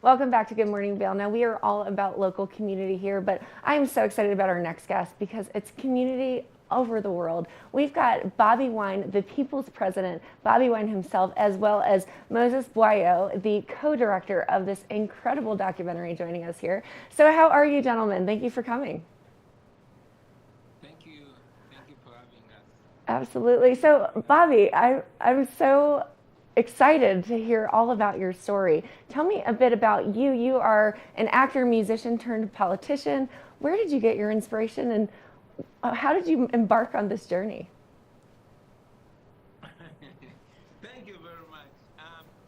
Welcome back to Good Morning Vail. Now, we are all about local community here, but I'm so excited about our next guest because it's community over the world. We've got Bobby Wine, the People's President, Bobby Wine himself, as well as Moses Buayo, the co-director of this incredible documentary, joining us here. So how are you, gentlemen? Thank you for coming. Thank you for having us. Absolutely. So, Bobby, I'm so excited to hear all about your story. Tell me a bit about you. You are an actor, musician turned politician. Where did you get your inspiration, and how did you embark on this journey? Thank you very much.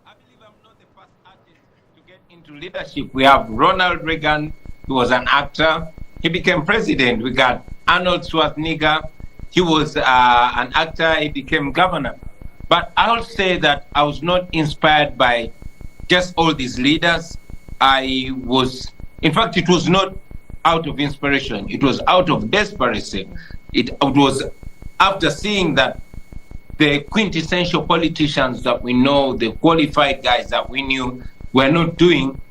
I believe I'm not the first artist to get into leadership. We have Ronald Reagan, who was an actor. He became president. We got Arnold Schwarzenegger. He was an actor. He became governor. But I'll say that I was not inspired by just all these leaders. In fact, it was not out of inspiration. It was out of desperation. It was after seeing that the quintessential politicians that we know, the qualified guys that we knew, were not doing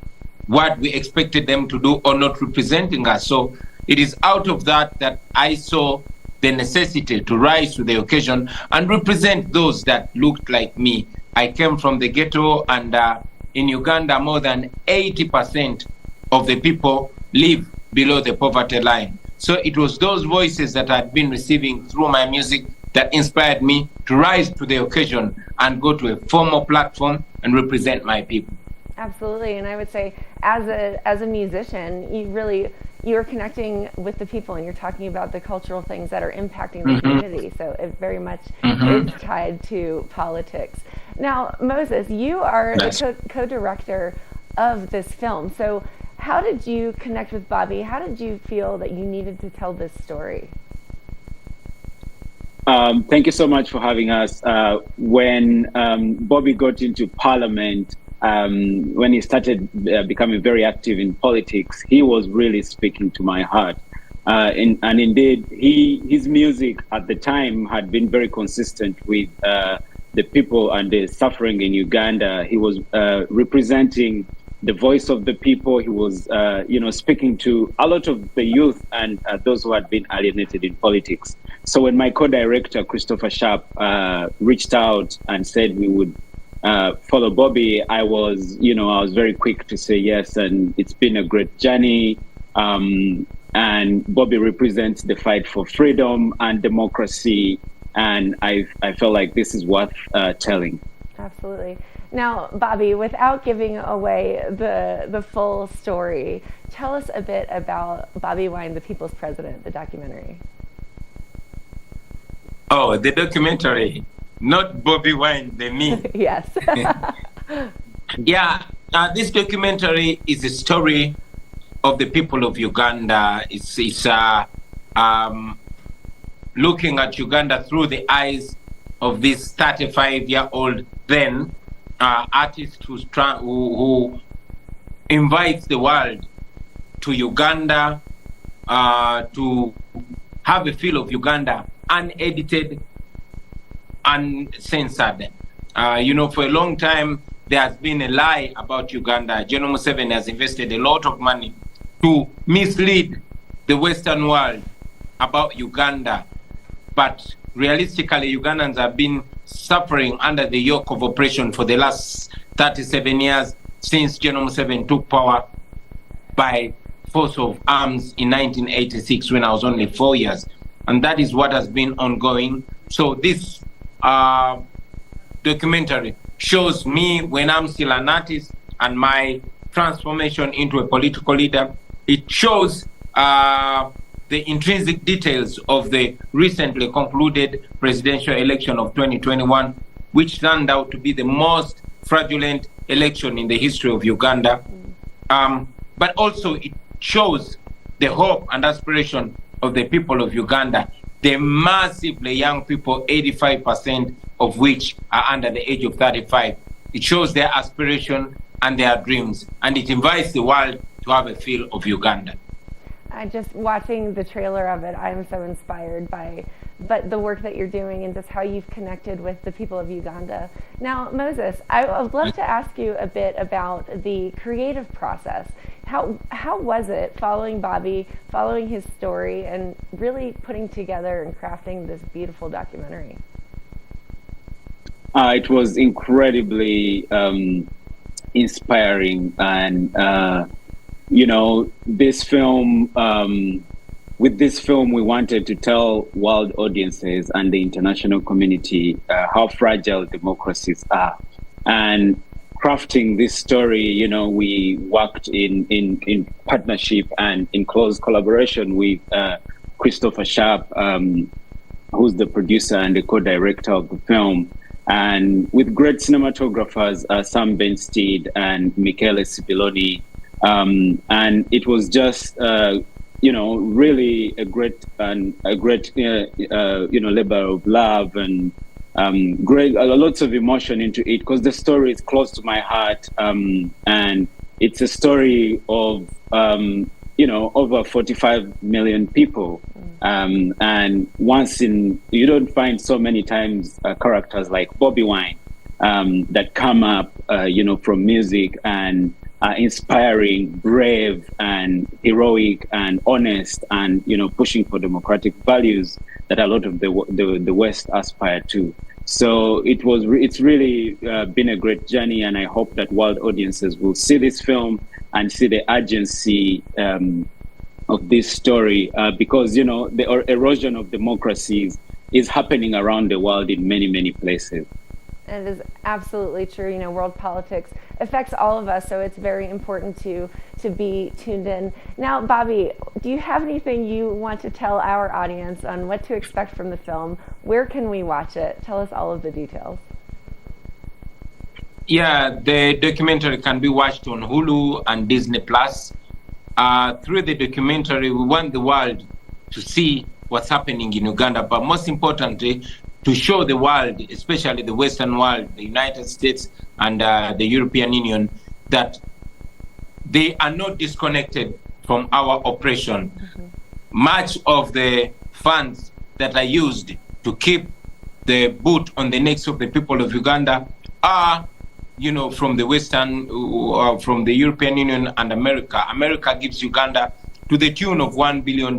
what we expected them to do or not representing us. So it is out of that I saw the necessity to rise to the occasion and represent those that looked like me. I came from the ghetto, and in Uganda, more than 80% of the people live below the poverty line. So it was those voices that I'd been receiving through my music that inspired me to rise to the occasion and go to a formal platform and represent my people. Absolutely. And I would say as a musician, you're connecting with the people, and you're talking about the cultural things that are impacting the community. So it very much is tied to politics. Now, Moses, you are the co-director of this film. So how did you connect with Bobby? How did you feel that you needed to tell this story? Thank you so much for having us. When Bobby got into Parliament, when he started becoming very active in politics, he was really speaking to my heart. And indeed, his music at the time had been very consistent with the people and the suffering in Uganda. He was representing the voice of the people. He was, speaking to a lot of the youth and those who had been alienated in politics. So when my co-director, Christopher Sharp, reached out and said we would follow Bobby, I was very quick to say yes. And it's been a great journey. And Bobby represents the fight for freedom and democracy. And I felt like this is worth telling. Absolutely. Now, Bobby, without giving away the full story, tell us a bit about Bobby Wine, the People's President, the documentary. Oh, the documentary, not Bobby Wine, the me. Yes. Yeah, this documentary is a story of the people of Uganda. It's looking at Uganda through the eyes of this 35-year-old then artist who invites the world to Uganda to have a feel of Uganda, unedited, uncensored. For a long time, there has been a lie about Uganda. General Museveni has invested a lot of money to mislead the Western world about Uganda. But realistically, Ugandans have been suffering under the yoke of oppression for the last 37 years since General Museveni took power by force of arms in 1986 when I was only 4 years. And that is what has been ongoing. So this documentary shows me when I'm still an artist and my transformation into a political leader. It shows the intrinsic details of the recently concluded presidential election of 2021, which turned out to be the most fraudulent election in the history of Uganda. But also it shows the hope and aspiration of the people of Uganda, the massively young people, 85% of which are under the age of 35. It shows their aspiration and their dreams, and it invites the world to have a feel of Uganda. Just watching the trailer of it, I'm so inspired by the work that you're doing and just how you've connected with the people of Uganda. Now, Moses, I would love to ask you a bit about the creative process. How was it following Bobby, following his story, and really putting together and crafting this beautiful documentary? It was incredibly inspiring, and this film, with this film, we wanted to tell world audiences and the international community how fragile democracies are. And crafting this story, we worked in partnership and in close collaboration with Christopher Sharp, who's the producer and the co-director of the film, and with great cinematographers, Sam Benstead and Michele Cipollone. And it was just, really a great labor of love and lots of emotion into it, because the story is close to my heart, and it's a story of over 45 million people, and you don't find so many times characters like Bobby Wine that come up from music and inspiring, brave, and heroic, and honest, and pushing for democratic values that a lot of the West aspire to. So it's really been a great journey, and I hope that world audiences will see this film and see the urgency of this story, because the erosion of democracies is happening around the world in many, many places. And it is absolutely true. World politics affects all of us, so it's very important to be tuned in. Now, Bobby, do you have anything you want to tell our audience on what to expect from the film? Where can we watch it? Tell us all of the details. Yeah, the documentary can be watched on Hulu and Disney Plus. Through the documentary, we want the world to see what's happening in Uganda, but most importantly, to show the world, especially the Western world, the United States and the European Union, that they are not disconnected from our operation. Much of the funds that are used to keep the boot on the necks of the people of Uganda are, from the Western, from the European Union and America. America gives Uganda to the tune of $1 billion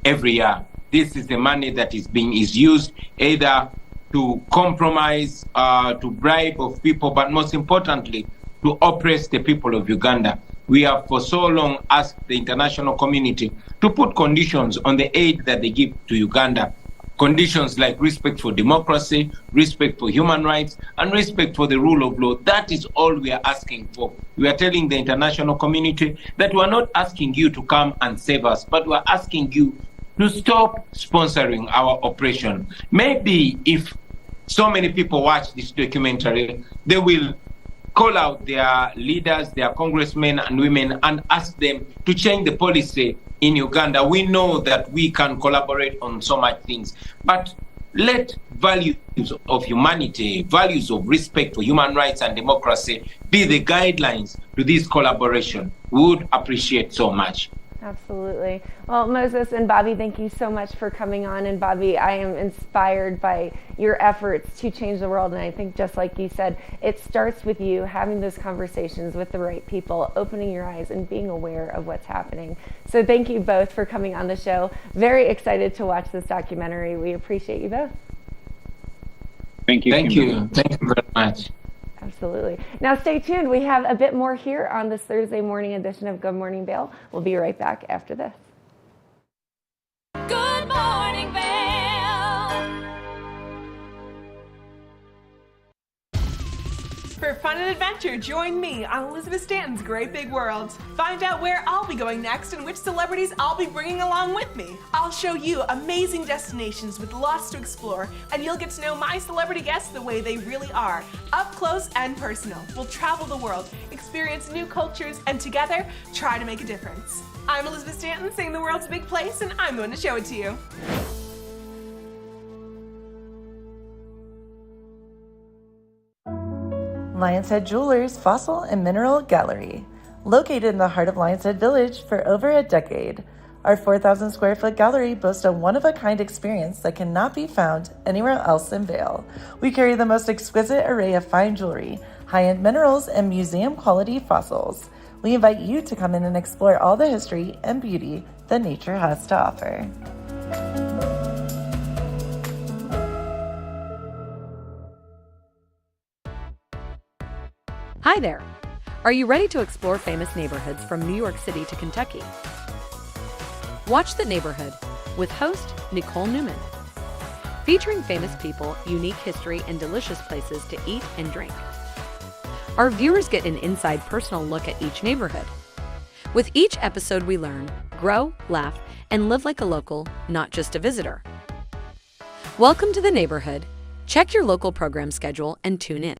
every year. This is the money that is used either to compromise, to bribe of people, but most importantly, to oppress the people of Uganda. We have for so long asked the international community to put conditions on the aid that they give to Uganda. Conditions like respect for democracy, respect for human rights, and respect for the rule of law. That is all we are asking for. We are telling the international community that we are not asking you to come and save us, but we are asking you to stop sponsoring our operation. Maybe if so many people watch this documentary, they will call out their leaders, their congressmen and women, and ask them to change the policy in Uganda. We know that we can collaborate on so much things, but let values of humanity, values of respect for human rights and democracy be the guidelines to this collaboration. We would appreciate so much. Absolutely. Well, Moses and Bobby, thank you so much for coming on. And Bobby, I am inspired by your efforts to change the world. And I think just like you said, it starts with you having those conversations with the right people, opening your eyes and being aware of what's happening. So thank you both for coming on the show. Very excited to watch this documentary. We appreciate you both. Thank you. Thank you. Thank you very much. Absolutely. Now stay tuned. We have a bit more here on this Thursday morning edition of Good Morning Vail. We'll be right back after this. Good morning, Vail. For fun and adventure, join me on Elizabeth Stanton's Great Big World. Find out where I'll be going next and which celebrities I'll be bringing along with me. I'll show you amazing destinations with lots to explore, and you'll get to know my celebrity guests the way they really are, up close and personal. We'll travel the world, experience new cultures, and together, try to make a difference. I'm Elizabeth Stanton, saying the world's a big place, and I'm going to show it to you. Lion's Head Jewelers Fossil and Mineral Gallery. Located in the heart of Lion's Head Village for over a decade, our 4,000 square foot gallery boasts a one-of-a-kind experience that cannot be found anywhere else in Vail. We carry the most exquisite array of fine jewelry, high-end minerals, and museum-quality fossils. We invite you to come in and explore all the history and beauty that nature has to offer. Hi there! Are you ready to explore famous neighborhoods from New York City to Kentucky? Watch The Neighborhood with host Nicole Newman. Featuring famous people, unique history, and delicious places to eat and drink. Our viewers get an inside personal look at each neighborhood. With each episode we learn, grow, laugh, and live like a local, not just a visitor. Welcome to The Neighborhood. Check your local program schedule and tune in.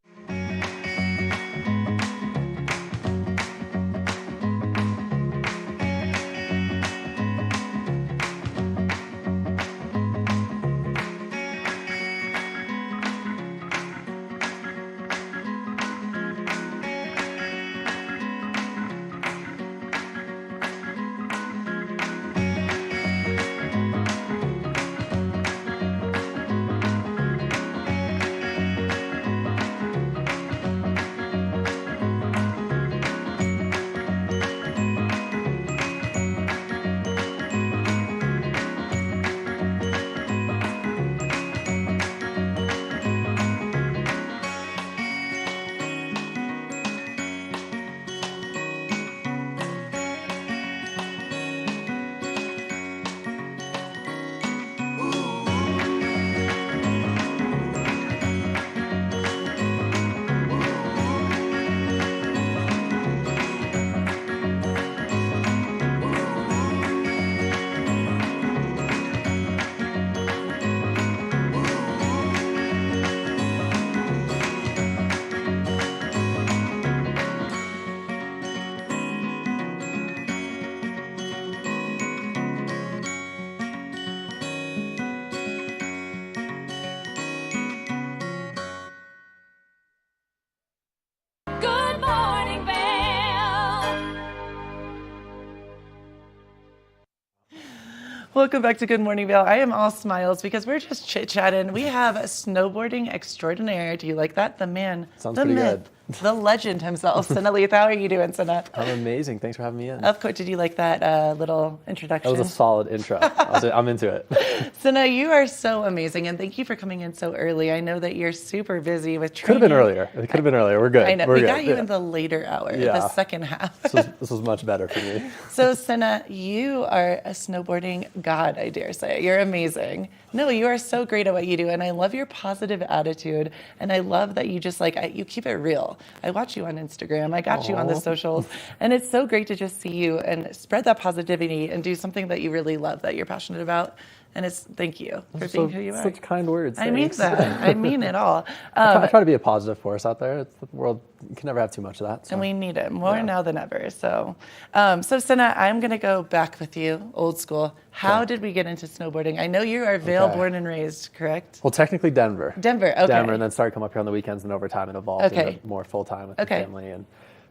Welcome back to Good Morning Vail. I am all smiles because we're just chit-chatting. We have a snowboarding extraordinaire. Do you like that? The man, Sounds the pretty myth, the legend himself, Senna Leith. How are you doing, Senna? I'm amazing. Thanks for having me in. Of course. Did you like that little introduction? That was a solid intro. I'm into it. Senna, you are so amazing, and thank you for coming in so early. I know that you're super busy with Could training. have been earlier. It could have been earlier. We're good. I know. We're We good. got you in the later hour, the second half. This was much better for me. So, Senna, you are a snowboarding god, I dare say. You're amazing. No, you are so great at what you do, and I love your positive attitude, and I love that you just you keep it real. I watch you on Instagram. I got you on the socials, and it's so great to just see you and spread that positivity and do something that you really love, that you're passionate about. And thank you for being who you are. Such kind words. I mean that. I mean it all. I try to be a positive force out there. The world, you can never have too much of that. So. And we need it more now than ever. So, Senna, I'm going to go back with you, old school. How did we get into snowboarding? I know you are Vail born and raised, correct? Well, technically Denver. Denver, okay. Denver, and then started coming up here on the weekends and overtime and evolved into more full-time with the family.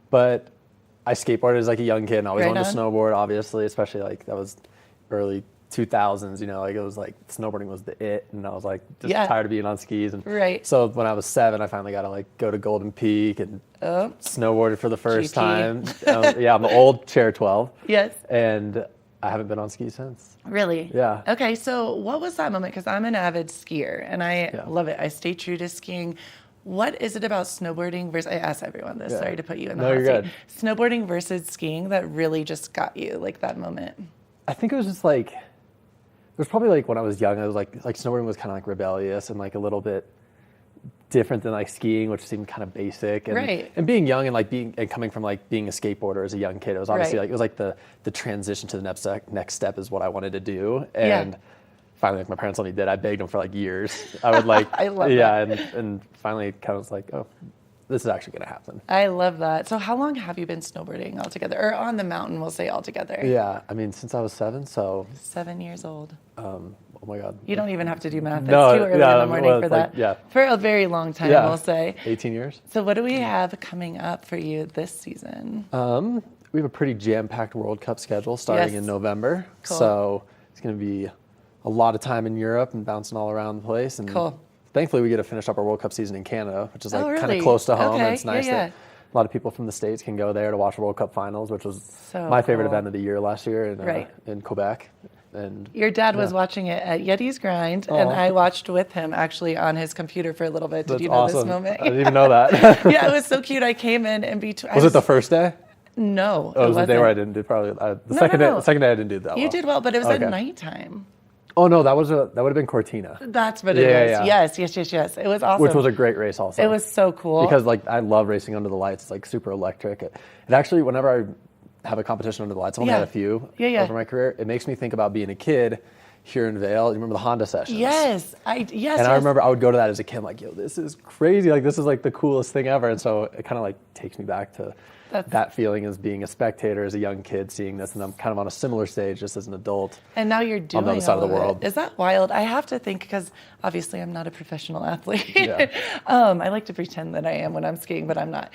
But I skateboarded as a young kid and always wanted to snowboard, obviously, especially that was early 2000s, it was snowboarding was the it, and I was just tired of being on skis. And so when I was 7, I finally got to go to Golden Peak and snowboarded for the first time. I'm the old chair 12. Yes. And I haven't been on skis since. Really? Yeah. Okay, so what was that moment? Because I'm an avid skier, and I love it. I stay true to skiing. What is it about snowboarding versus, I ask everyone this, sorry to put you in the hot seat. Good. Snowboarding versus skiing that really just got you, that moment? I think it was just it was probably when I was young, I was snowboarding was kind of rebellious and a little bit different than skiing, which seemed kind of basic. And, and being young and coming from being a skateboarder as a young kid, it was obviously it was the transition to the next step is what I wanted to do. And finally, my parents let me did. I begged them for years. I would I love that. And finally kind of was oh, this is actually going to happen. I love that. So how long have you been snowboarding altogether? Or on the mountain, we'll say altogether? Yeah, I mean, since I was 7, so... 7 years old. Oh my God. You don't even have to do math. It's no, too early in the morning for that. For a very long time, we'll say. 18 years. So what do we have coming up for you this season? We have a pretty jam-packed World Cup schedule starting in November. Cool. So it's going to be a lot of time in Europe and bouncing all around the place. And thankfully, we get to finish up our World Cup season in Canada, which is kind of close to home. And it's nice that a lot of people from the States can go there to watch the World Cup finals, which was my favorite event of the year last year in Quebec. And your dad was watching it at Yeti's Grind, and I watched with him actually on his computer for a little bit. Did you know this moment? I didn't even know that. Yeah, it was so cute. I came in between. Was it the first day? No, it was the day where I didn't do probably the second day I didn't do that well. You did well, but it was at nighttime. Oh no, that would have been Cortina. That's what it is. Yeah. Yes. It was awesome. Which was a great race also. It was so cool. Because I love racing under the lights. It's super electric. It actually, whenever I have a competition under the lights, I've only had a few over my career. It makes me think about being a kid here in Vail. You remember the Honda sessions? Yes. I remember I would go to that as a kid. I'm yo, this is crazy. This is the coolest thing ever. And so it kind of takes me back to that feeling as being a spectator as a young kid seeing this, and I'm kind of on a similar stage just as an adult. And now you're doing on the other side of the world. Is that wild? I have to think, because obviously I'm not a professional athlete. I like to pretend that I am when I'm skiing, but I'm not.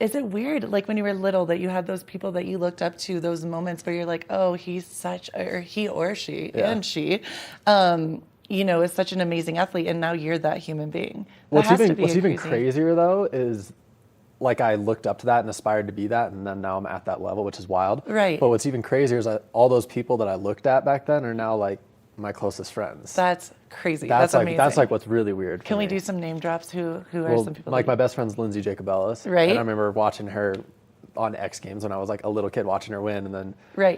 Is it weird, when you were little, that you had those people that you looked up to, those moments where you're oh, he's such, or he or she, and she, is such an amazing athlete, and now you're that human being. What's even crazier though is I looked up to that and aspired to be that, and then now I'm at that level, which is wild. Right. But what's even crazier is that all those people that I looked at back then are now my closest friends. That's crazy. That's amazing. That's what's really weird. Can we do some name drops? Who are some people? My best friend's Lindsay Jacobellis. Right. And I remember watching her on X Games when I was a little kid, watching her win, and then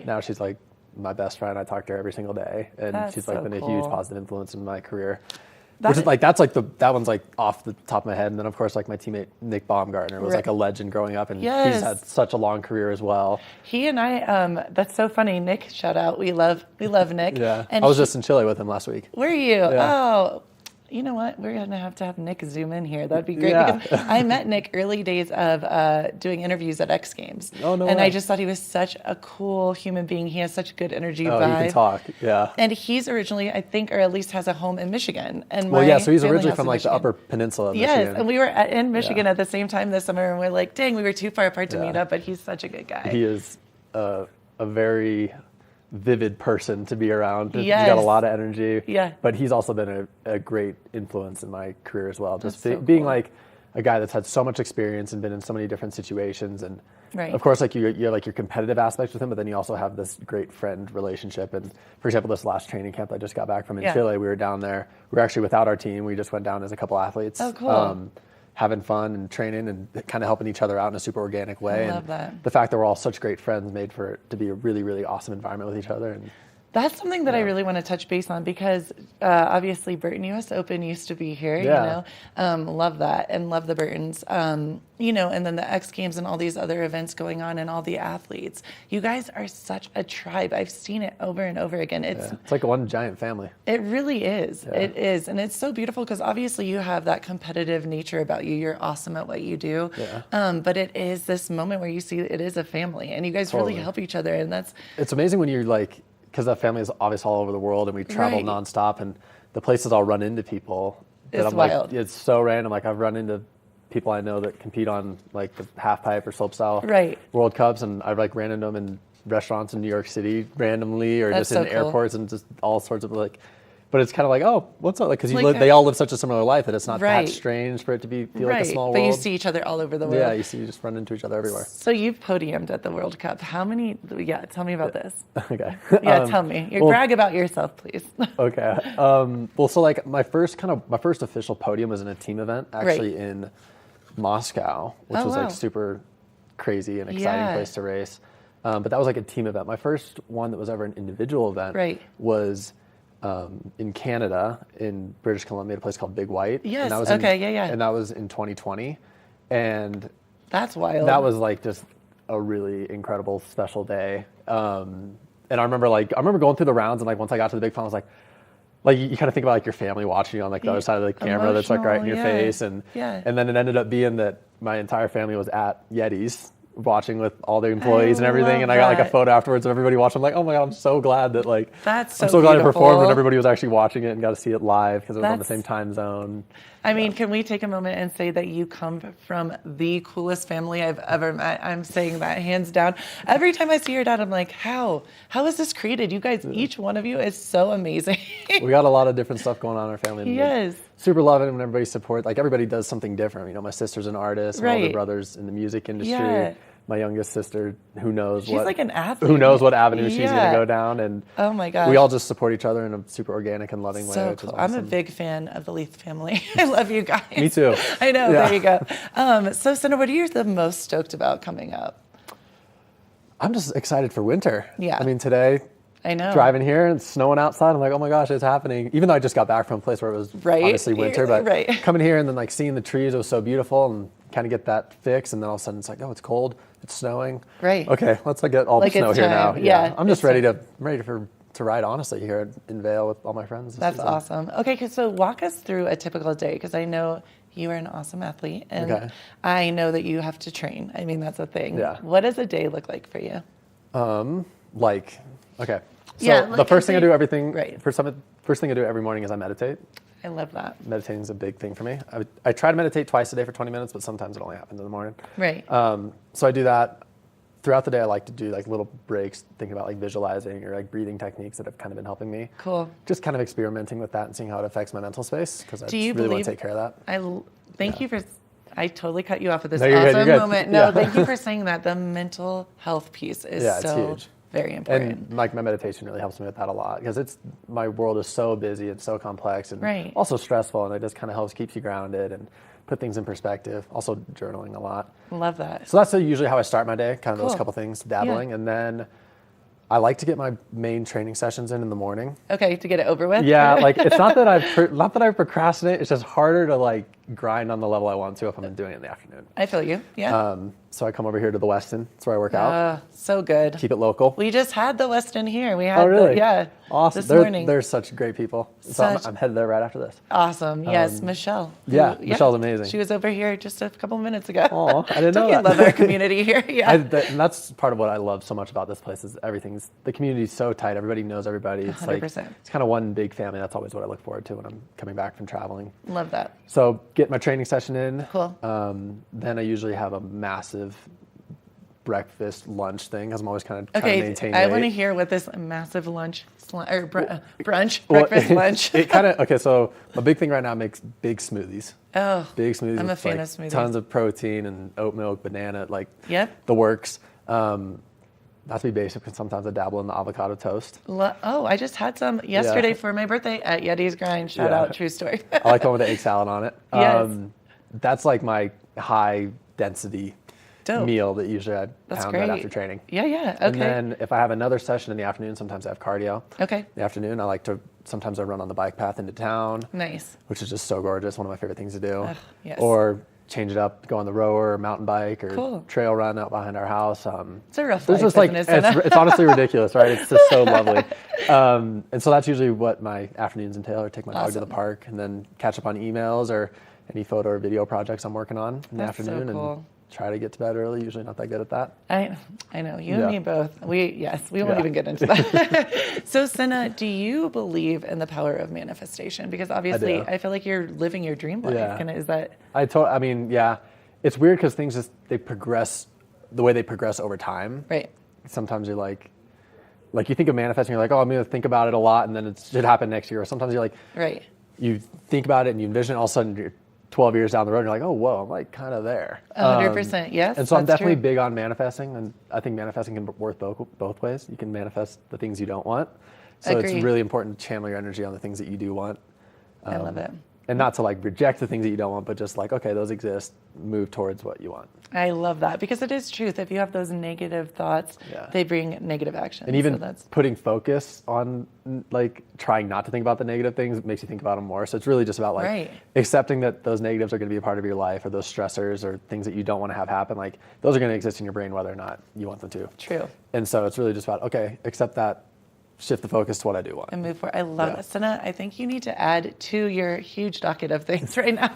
now she's my best friend. I talk to her every single day, and she's been a huge positive influence in my career. Which is that one's off the top of my head, and then of course my teammate Nick Baumgartner was a legend growing up, and he's had such a long career as well. He and I, that's so funny. Nick, shout out, we love Nick. Yeah, and I was just in Chile with him last week. Were you? Yeah. Oh. You know what? We're going to have Nick zoom in here. That'd be great. Because I met Nick early days of doing interviews at X Games. Oh, no And way. I just thought he was such a cool human being. He has such good energy vibe. Oh, he can talk, yeah. And he's originally, I think, or at least has a home in Michigan. And so he's originally from the Upper Peninsula of Michigan. Yes, and we were in Michigan at the same time this summer, and we're dang, we were too far apart to meet up, but he's such a good guy. He is a very vivid person to be around. Yes. He's got a lot of energy. Yeah. But he's also been a great influence in my career as well. Just So being cool. like a guy that's had so much experience and been in so many different situations. And Right. of course, like you're like your competitive aspects with him, but then you also have this great friend relationship. And for example, this last training camp I just got back from in Chile, we were down there. We were actually without our team. We just went down as a couple athletes. Oh, cool. Having fun and training and kind of helping each other out in a super organic way. I love and that. the fact that we're all such great friends made for it to be a really, really awesome environment with each other. And That's something that I really want to touch base on because obviously Burton US Open used to be here, Yeah. love that and love the Burtons, and then the X Games and all these other events going on and all the athletes. You guys are such a tribe. I've seen it over and over again. it's like one giant family. It really is. Yeah. It is. And it's so beautiful because obviously you have that competitive nature about you. You're awesome at what you do. Yeah. But it is this moment where you see it is a family and you guys really help each other. And that's... It's amazing when you're like, because that family is obviously all over the world and we travel Right. nonstop and the places I'll run into people that It's I'm wild. like, it's so random. Like I've run into people I know that compete on like the half pipe or slopestyle Right. World Cups, and I've like ran into them in restaurants in New York City randomly, or That's just in so cool. airports and just all sorts of like. But it's kind of like, oh, what's up? Like, because Like they all live such a similar life that it's not Right. that strange for it to feel like a Right. small But world. you see each other all over the world. Yeah, you just run into each other everywhere. So you've podiumed at the World Cup. How many? Yeah, tell me about this. Okay. Yeah, tell me. Brag about yourself, please. Okay. Well, so like my first official podium was in a team event actually in Moscow, which was wow. like super crazy and exciting place to race. But that was like a team event. My first one that was ever an individual event was in Canada, in British Columbia, a place called Big White. Yes. And that was And that was in 2020. And that's wild. That was like just a really incredible, special day. And I remember going through the rounds, and like once I got to the big final, I was like you kind of think about like your family watching you on like the other side of the camera that's like right in your face, and then it ended up being that my entire family was at Yeti's watching with all the employees and everything, and I got like a photo afterwards of everybody watching. I'm like, oh my god, I'm so glad that like I'm so glad I performed and everybody was actually watching it and got to see it live because it was on the same time zone. I mean, can we take a moment and say that you come from the coolest family I've ever met? I'm saying that hands down. Every time I see your dad, I'm like, how is this created? You guys, each one of you is so amazing. We got a lot of different stuff going on in our family. And yes. Super love it when everybody supports. Like everybody does something different. You know, my sister's an artist. My older brother's in the music industry. Yeah. My youngest sister, who knows She's like an athlete. Who knows what avenue she's going to go down, and oh my gosh, we all just support each other in a super organic and loving way. So Which cool. is awesome. I'm a big fan of the Leith family. I love you guys. Me too. I know. Yeah. There you go. So, Senna, what are you the most stoked about coming up? I'm just excited for winter. Yeah. I mean, today. I know. Driving here and it's snowing outside, I'm like, oh my gosh, it's happening. Even though I just got back from a place where it was obviously winter, but coming here and then like seeing the trees, it was so beautiful, and kind of get that fix, and then all of a sudden it's like, oh, it's cold, it's snowing. Right. Okay, let's get all the snow here now. Yeah. I'm just ready to ride honestly here in Vail with all my friends. That's awesome. Okay, so walk us through a typical day, because I know you are an awesome athlete, and I know that you have to train. I mean, that's a thing. Yeah. What does a day look like for you? Okay. So the first thing I do first thing I do every morning is I meditate. I love that. Meditating is a big thing for me. I try to meditate twice a day for 20 minutes, but sometimes it only happens in the morning. Right. So I do that. Throughout the day, I like to do like little breaks, thinking about like visualizing or like breathing techniques that have kind of been helping me. Cool. Just kind of experimenting with that and seeing how it affects my mental space, because I really want to take care of that. Thank you for. I totally cut you off at this you're awesome good. moment. No, thank you for saying that. The mental health piece is it's huge. Very important. And like my meditation really helps me with that a lot, because my world is so busy and so complex and also stressful, and it just kind of helps keep you grounded and put things in perspective. Also journaling a lot. Love that. So that's usually how I start my day, kind of those couple things, dabbling. And then I like to get my main training sessions in the morning. Okay, to get it over with? Yeah, like it's not that I procrastinate, it's just harder to like grind on the level I want to if I'm doing it in the afternoon. I feel you, yeah. So I come over here to the Westin. That's where I work out. So good. Keep it local. We just had the Westin here. We had really? Awesome. This morning. They're such great people. So I'm headed there right after this. Awesome. Yes, Michelle. Michelle's amazing. She was over here just a couple minutes ago. Oh, I didn't know that. I love our community here. Yeah. And that's part of what I love so much about this place is the community's so tight. Everybody knows everybody. It's 100%. It's kind of one big family. That's always what I look forward to when I'm coming back from traveling. Love that. So get my training session in. Cool. Then I usually have a massive breakfast, lunch thing, because I'm always kind of trying to maintain I weight. want to hear what this massive lunch, brunch, breakfast, lunch. It kind of, okay, so my big thing right now makes big smoothies. Oh, big smoothies. I'm a with, fan like, of smoothies. Tons of protein and oat milk, banana, like Yep. the works. Not to be basic, because sometimes I dabble in the avocado toast. I just had some yesterday for my birthday at Yeti's Grind. Shout out, true story. I like the one with the egg salad on it. Yes. That's like my high density meal that usually I pound right after training. Yeah, okay. And then if I have another session in the afternoon, sometimes I have cardio. Okay. In the afternoon, sometimes I run on the bike path into town. Nice. Which is just so gorgeous, one of my favorite things to do. Yes. Or change it up, go on the rower or mountain bike or trail run out behind our house. It's a rough life, just isn't it? It's honestly ridiculous, right? It's just so lovely. And so that's usually what my afternoons entail, or take my dog to the park and then catch up on emails or any photo or video projects I'm working on in the afternoon. So cool. And try to get to bed early. Usually not that good at that. I know, you and me both. We won't even get into that. So Senna, do you believe in the power of manifestation? Because obviously I feel like you're living your dream life. Yeah. And is that? I mean, yeah, it's weird because things they progress the way they progress over time. Right. Sometimes you're like you think of manifesting, you're like, oh, I'm going to think about it a lot and then it should happen next year. Or sometimes you're like, right. You think about it and you envision it, all of a sudden you're 12 years down the road, and you're like, oh, whoa, I'm like kind of there. 100%, yes. And so I'm definitely true. big on manifesting, and I think manifesting can work both ways. You can manifest the things you don't want. So Agree. it's really important to channel your energy on the things that you do want. I love it. And not to like reject the things that you don't want, but just like, okay, those exist, move towards what you want. I love that because it is truth. If you have those negative thoughts, they bring negative action. And even putting focus on like trying not to think about the negative things makes you think about them more. So it's really just about like accepting that those negatives are going to be a part of your life, or those stressors or things that you don't want to have happen. Like those are going to exist in your brain whether or not you want them to. True. And so it's really just about, okay, accept that, shift the focus to what I do want. And move forward. I love that. Senna, I think you need to add to your huge docket of things right now,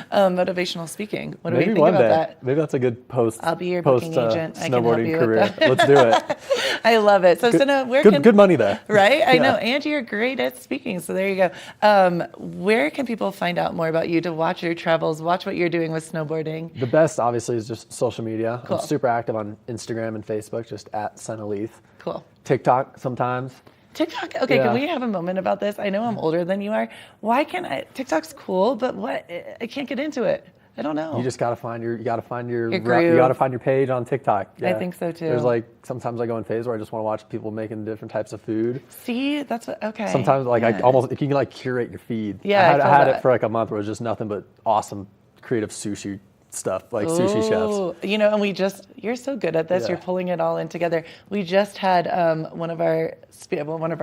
motivational speaking. What do we think about that? Maybe that's a good I'll be your booking agent. I can help snowboarding you career. with that. Let's do it. I love it. So Senna, good money there. Right? I know. And you're great at speaking. So there you go. Where can people find out more about you, to watch your travels, watch what you're doing with snowboarding? The best, obviously, is just social media. Cool. I'm super active on Instagram and Facebook, just at Senna Leith. Cool. TikTok sometimes. TikTok, okay, can we have a moment about this? I know I'm older than you are. Why can't I? TikTok's cool, but what? I can't get into it. I don't know. You just gotta find your groove. You gotta find your page on TikTok. Yeah. I think so too. There's like sometimes I go in phase where I just want to watch people making different types of food. See, that's what. Okay. Sometimes like I almost if you can like curate your feed. Yeah, I had it for like a month where it was just nothing but awesome creative sushi stuff, like sushi chefs. You know, and you're so good at this. Yeah. You're pulling it all in together. We just had one of our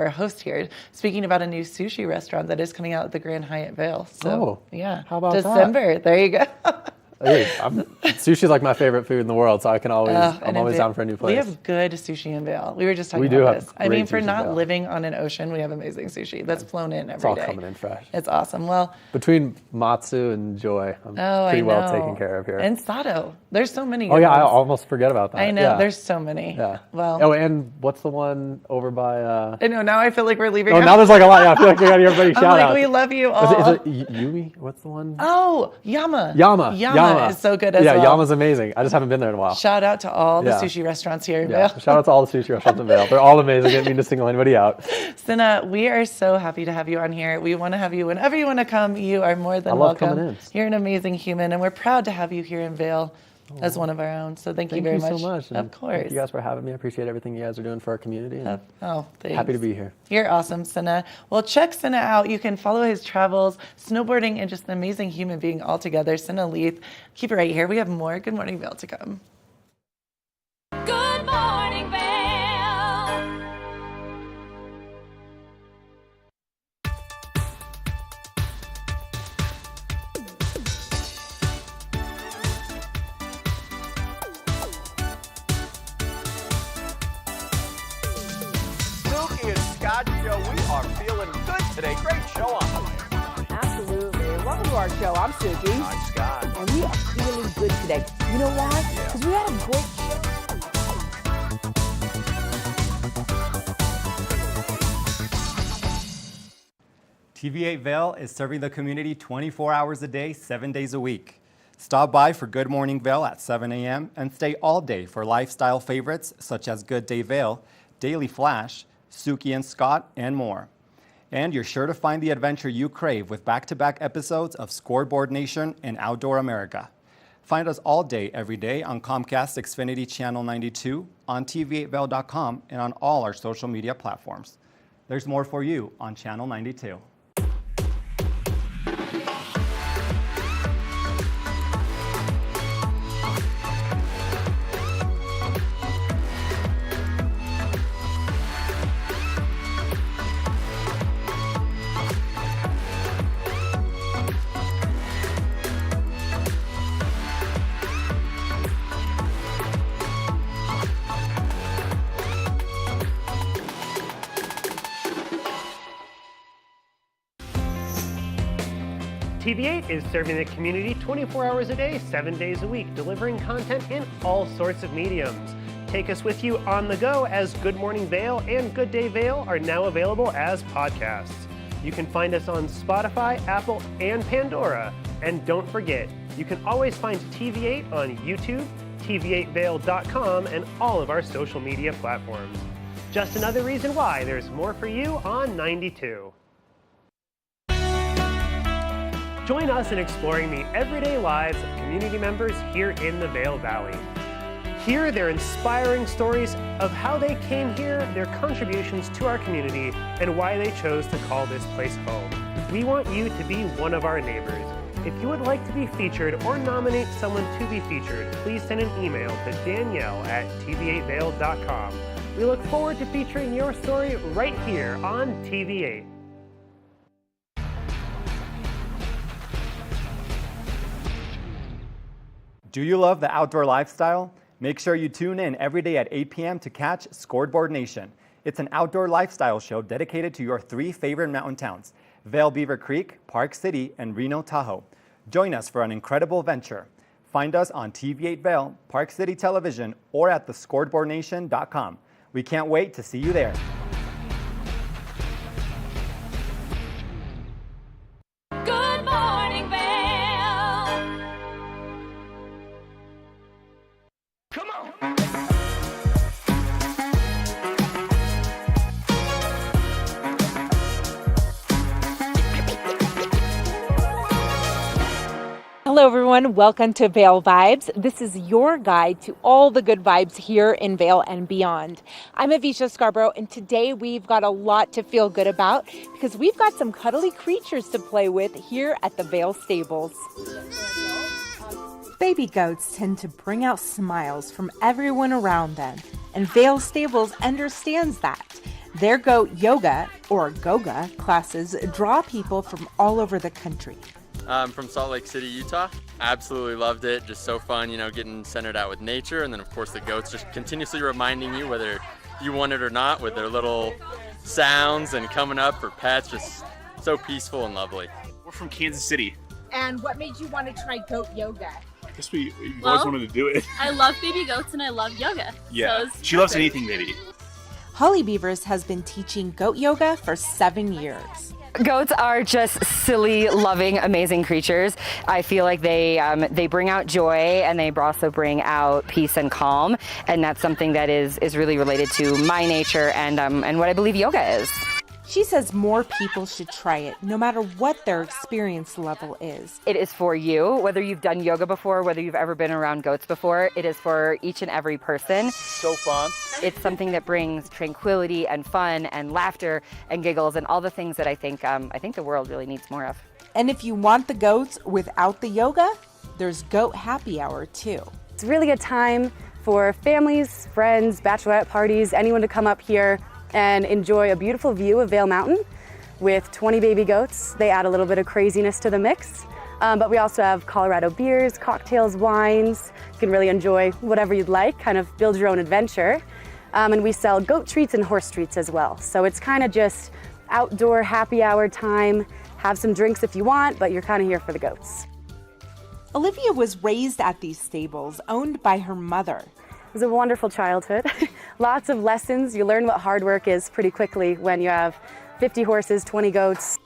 hosts here speaking about a new sushi restaurant that is coming out at the Grand Hyatt Vail. So, yeah. How about December. that? There you go. Hey, sushi's like my favorite food in the world, so I can always I'm always down for a new place. We have good sushi in Vail. We were just talking We do about have this. I mean, for great sushi in not Vail. living on an ocean, we have amazing sushi that's flown in It's every all day. coming in fresh. It's awesome. Well, between Matsu and Joy, I'm pretty well taken care of here. And Sato. There's so many. Oh yeah, I ones. almost forget about that. I know. Yeah. There's so many. Yeah. Well. Oh, and what's the one over by? I know. Now I feel like we're leaving. Oh, now there's like a lot. Yeah, I feel like we got to give everybody I'm shout like, out. we love you all. Is it Yumi? What's the one? Oh, Yama. Yama is so good as well. Yeah, Yama's amazing. I just haven't been there in a while. Shout out to all the sushi restaurants here in Vail. Shout out to all the sushi restaurants in Vail. They're all amazing. I didn't mean to single anybody out. Senna, we are so happy to have you on here. We want to have you whenever you want to come. You are more than I love welcome. coming in. You're an amazing human, and we're proud to have you here in Vail as one of our own. So thank you very much. Thank you so much. Of course. Thank you guys for having me. I appreciate everything you guys are doing for our community. And thanks. Happy to be here. You're awesome, Senna. Well, check Senna out. You can follow his travels, snowboarding, and just an amazing human being altogether. Senna Leith. Keep it right here. We have more Good Morning Vail to come. Good morning, Vail. Milky and Scott show. We are feeling good today. Great show on the way. Absolutely. Welcome to our show. I'm Suki. I'm Scott. And we are feeling good today. You know why? Because we had a great show. TV8 Vail is serving the community 24 hours a day, 7 days a week. Stop by for Good Morning Vail at 7 a.m. and stay all day for lifestyle favorites such as Good Day Vail, Daily Flash, Suki and Scott, and more. And you're sure to find the adventure you crave with back-to-back episodes of Scoreboard Nation and Outdoor America. Find us all day, every day on Comcast Xfinity Channel 92, on tv8vail.com, and on all our social media platforms. There's more for you on Channel 92. TV8 is serving the community 24 hours a day, 7 days a week, delivering content in all sorts of mediums. Take us with you on the go as Good Morning Vail and Good Day Vail are now available as podcasts. You can find us on Spotify, Apple, and Pandora. And don't forget, you can always find TV8 on YouTube, tv8vail.com, and all of our social media platforms. Just another reason why there's more for you on 92. Join us in exploring the everyday lives of community members here in the Vail Valley. Hear their inspiring stories of how they came here, their contributions to our community, and why they chose to call this place home. We want you to be one of our neighbors. If you would like to be featured or nominate someone to be featured, please send an email to danielle@tv8vail.com. We look forward to featuring your story right here on TV8. Do you love the outdoor lifestyle? Make sure you tune in every day at 8 p.m. to catch Scoreboard Nation. It's an outdoor lifestyle show dedicated to your 3 favorite mountain towns, Vail Beaver Creek, Park City, and Reno Tahoe. Join us for an incredible venture. Find us on TV8 Vail, Park City Television, or at thescoreboardnation.com. We can't wait to see you there. Good morning, Vail. Hello everyone, welcome to Vail Vibes. This is your guide to all the good vibes here in Vail and beyond. I'm Avisha Scarborough, and today we've got a lot to feel good about because we've got some cuddly creatures to play with here at the Vail Stables. Baby goats tend to bring out smiles from everyone around them, and Vail Stables understands that. Their goat yoga, or goga, classes draw people from all over the country. I'm from Salt Lake City, Utah. Absolutely loved it. Just so fun, you know, getting centered out with nature. And then, of course, the goats just continuously reminding you whether you want it or not with their little sounds and coming up for pets. Just so peaceful and lovely. We're from Kansas City. And what made you want to try goat yoga? I guess we always wanted to do it. I love baby goats and I love yoga. Yeah, so she loves anything baby. Holly Beavers has been teaching goat yoga for 7 years. Goats are just silly, loving, amazing creatures. I feel like they bring out joy and they also bring out peace and calm, and that's something that is really related to my nature and what I believe yoga is. She says more people should try it, no matter what their experience level is. It is for you, whether you've done yoga before, whether you've ever been around goats before. It is for each and every person. So fun. It's something that brings tranquility and fun and laughter and giggles and all the things that I think the world really needs more of. And if you want the goats without the yoga, there's Goat Happy Hour too. It's really a time for families, friends, bachelorette parties, anyone to come up here and enjoy a beautiful view of Vail Mountain with 20 baby goats. They add a little bit of craziness to the mix. But we also have Colorado beers, cocktails, wines. You can really enjoy whatever you'd like, kind of build your own adventure. And we sell goat treats and horse treats as well. So it's kind of just outdoor happy hour time. Have some drinks if you want, but you're kind of here for the goats. Olivia was raised at these stables, owned by her mother. It was a wonderful childhood. Lots of lessons. You learn what hard work is pretty quickly when you have 50 horses, 20 goats.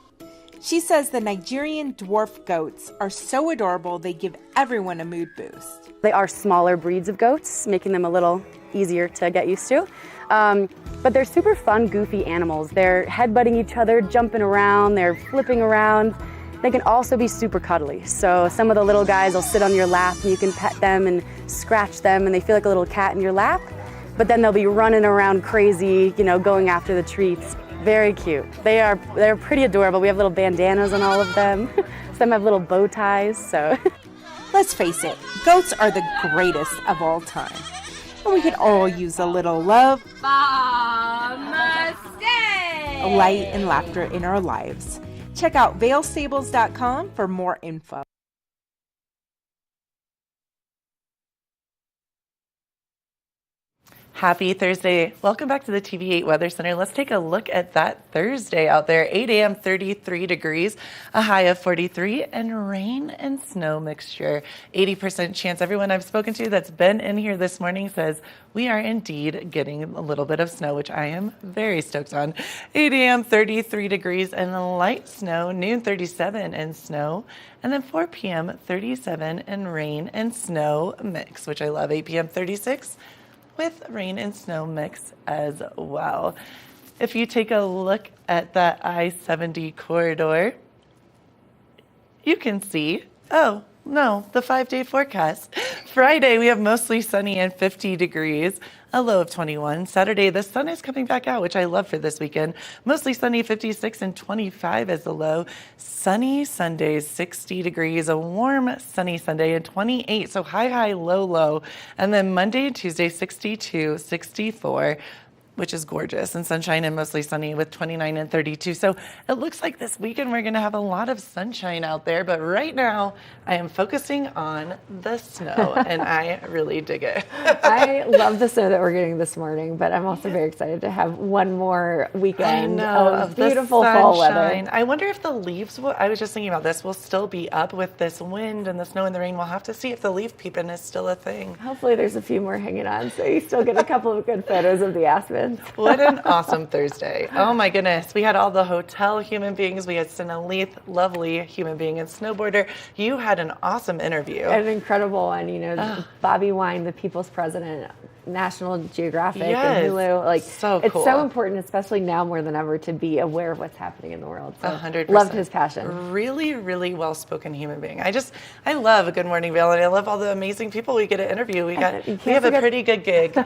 She says the Nigerian dwarf goats are so adorable they give everyone a mood boost. They are smaller breeds of goats, making them a little easier to get used to. But they're super fun, goofy animals. They're headbutting each other, jumping around, they're flipping around. They can also be super cuddly. So some of the little guys will sit on your lap and you can pet them and scratch them and they feel like a little cat in your lap. But then they'll be running around crazy, you know, going after the treats. Very cute. They're pretty adorable. We have little bandanas on all of them. Some have little bow ties, so. Let's face it, goats are the greatest of all time. And we could all use a little love, light, and laughter in our lives. Check out vailstables.com for more info. Happy Thursday. Welcome back to the TV8 Weather Center. Let's take a look at that Thursday out there. 8 a.m., 33 degrees, a high of 43, and rain and snow mixture. 80% chance. Everyone I've spoken to that's been in here this morning says we are indeed getting a little bit of snow, which I am very stoked on. 8 a.m., 33 degrees and light snow. Noon, 37 and snow. And then 4 p.m., 37 and rain and snow mix, which I love. 8 p.m., 36. With rain and snow mix as well. If you take a look at that I-70 corridor, you can see, oh, no, the 5-day forecast. Friday, we have mostly sunny and 50 degrees, a low of 21. Saturday, the sun is coming back out, which I love for this weekend. Mostly sunny, 56 and 25 as the low. Sunny Sundays, 60 degrees, a warm sunny Sunday and 28. So high, low, low. And then Monday and Tuesday, 62, 64. Which is gorgeous, and sunshine and mostly sunny with 29 and 32. So it looks like this weekend we're going to have a lot of sunshine out there, but right now I am focusing on the snow, and I really dig it. I love the snow that we're getting this morning, but I'm also very excited to have one more weekend of beautiful fall weather. I wonder if the leaves will, I was just thinking about this, will still be up with this wind and the snow and the rain. We'll have to see if the leaf peeping is still a thing. Hopefully there's a few more hanging on, so you still get a couple of good photos of the aspen. What an awesome Thursday. Oh my goodness. We had all the hotel human beings. We had Sina Leith, lovely human being and snowboarder. You had an awesome interview. An incredible one. You know, Bobby Wine, the people's president, National Geographic and Hulu. Like, so cool. It's so important, especially now more than ever, to be aware of what's happening in the world. So 100%. Loved his passion. Really, really well-spoken human being. I love Good Morning Vail, and I love all the amazing people we get to interview. We have a pretty good gig.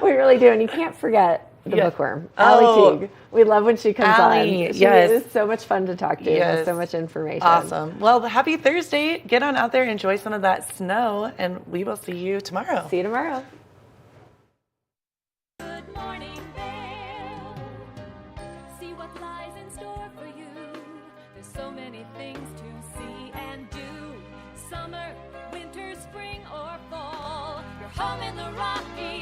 We really do, and you can't forget the bookworm, Allie Teague. We love when she comes on. She is so much fun to talk to. Yes. So much information. Awesome. Well, happy Thursday. Get on out there, enjoy some of that snow, and we will see you tomorrow. See you tomorrow. Good morning, Vail. See what lies in store for you. There's so many things to see and do. Summer, winter, spring, or fall. You're home in the Rockies.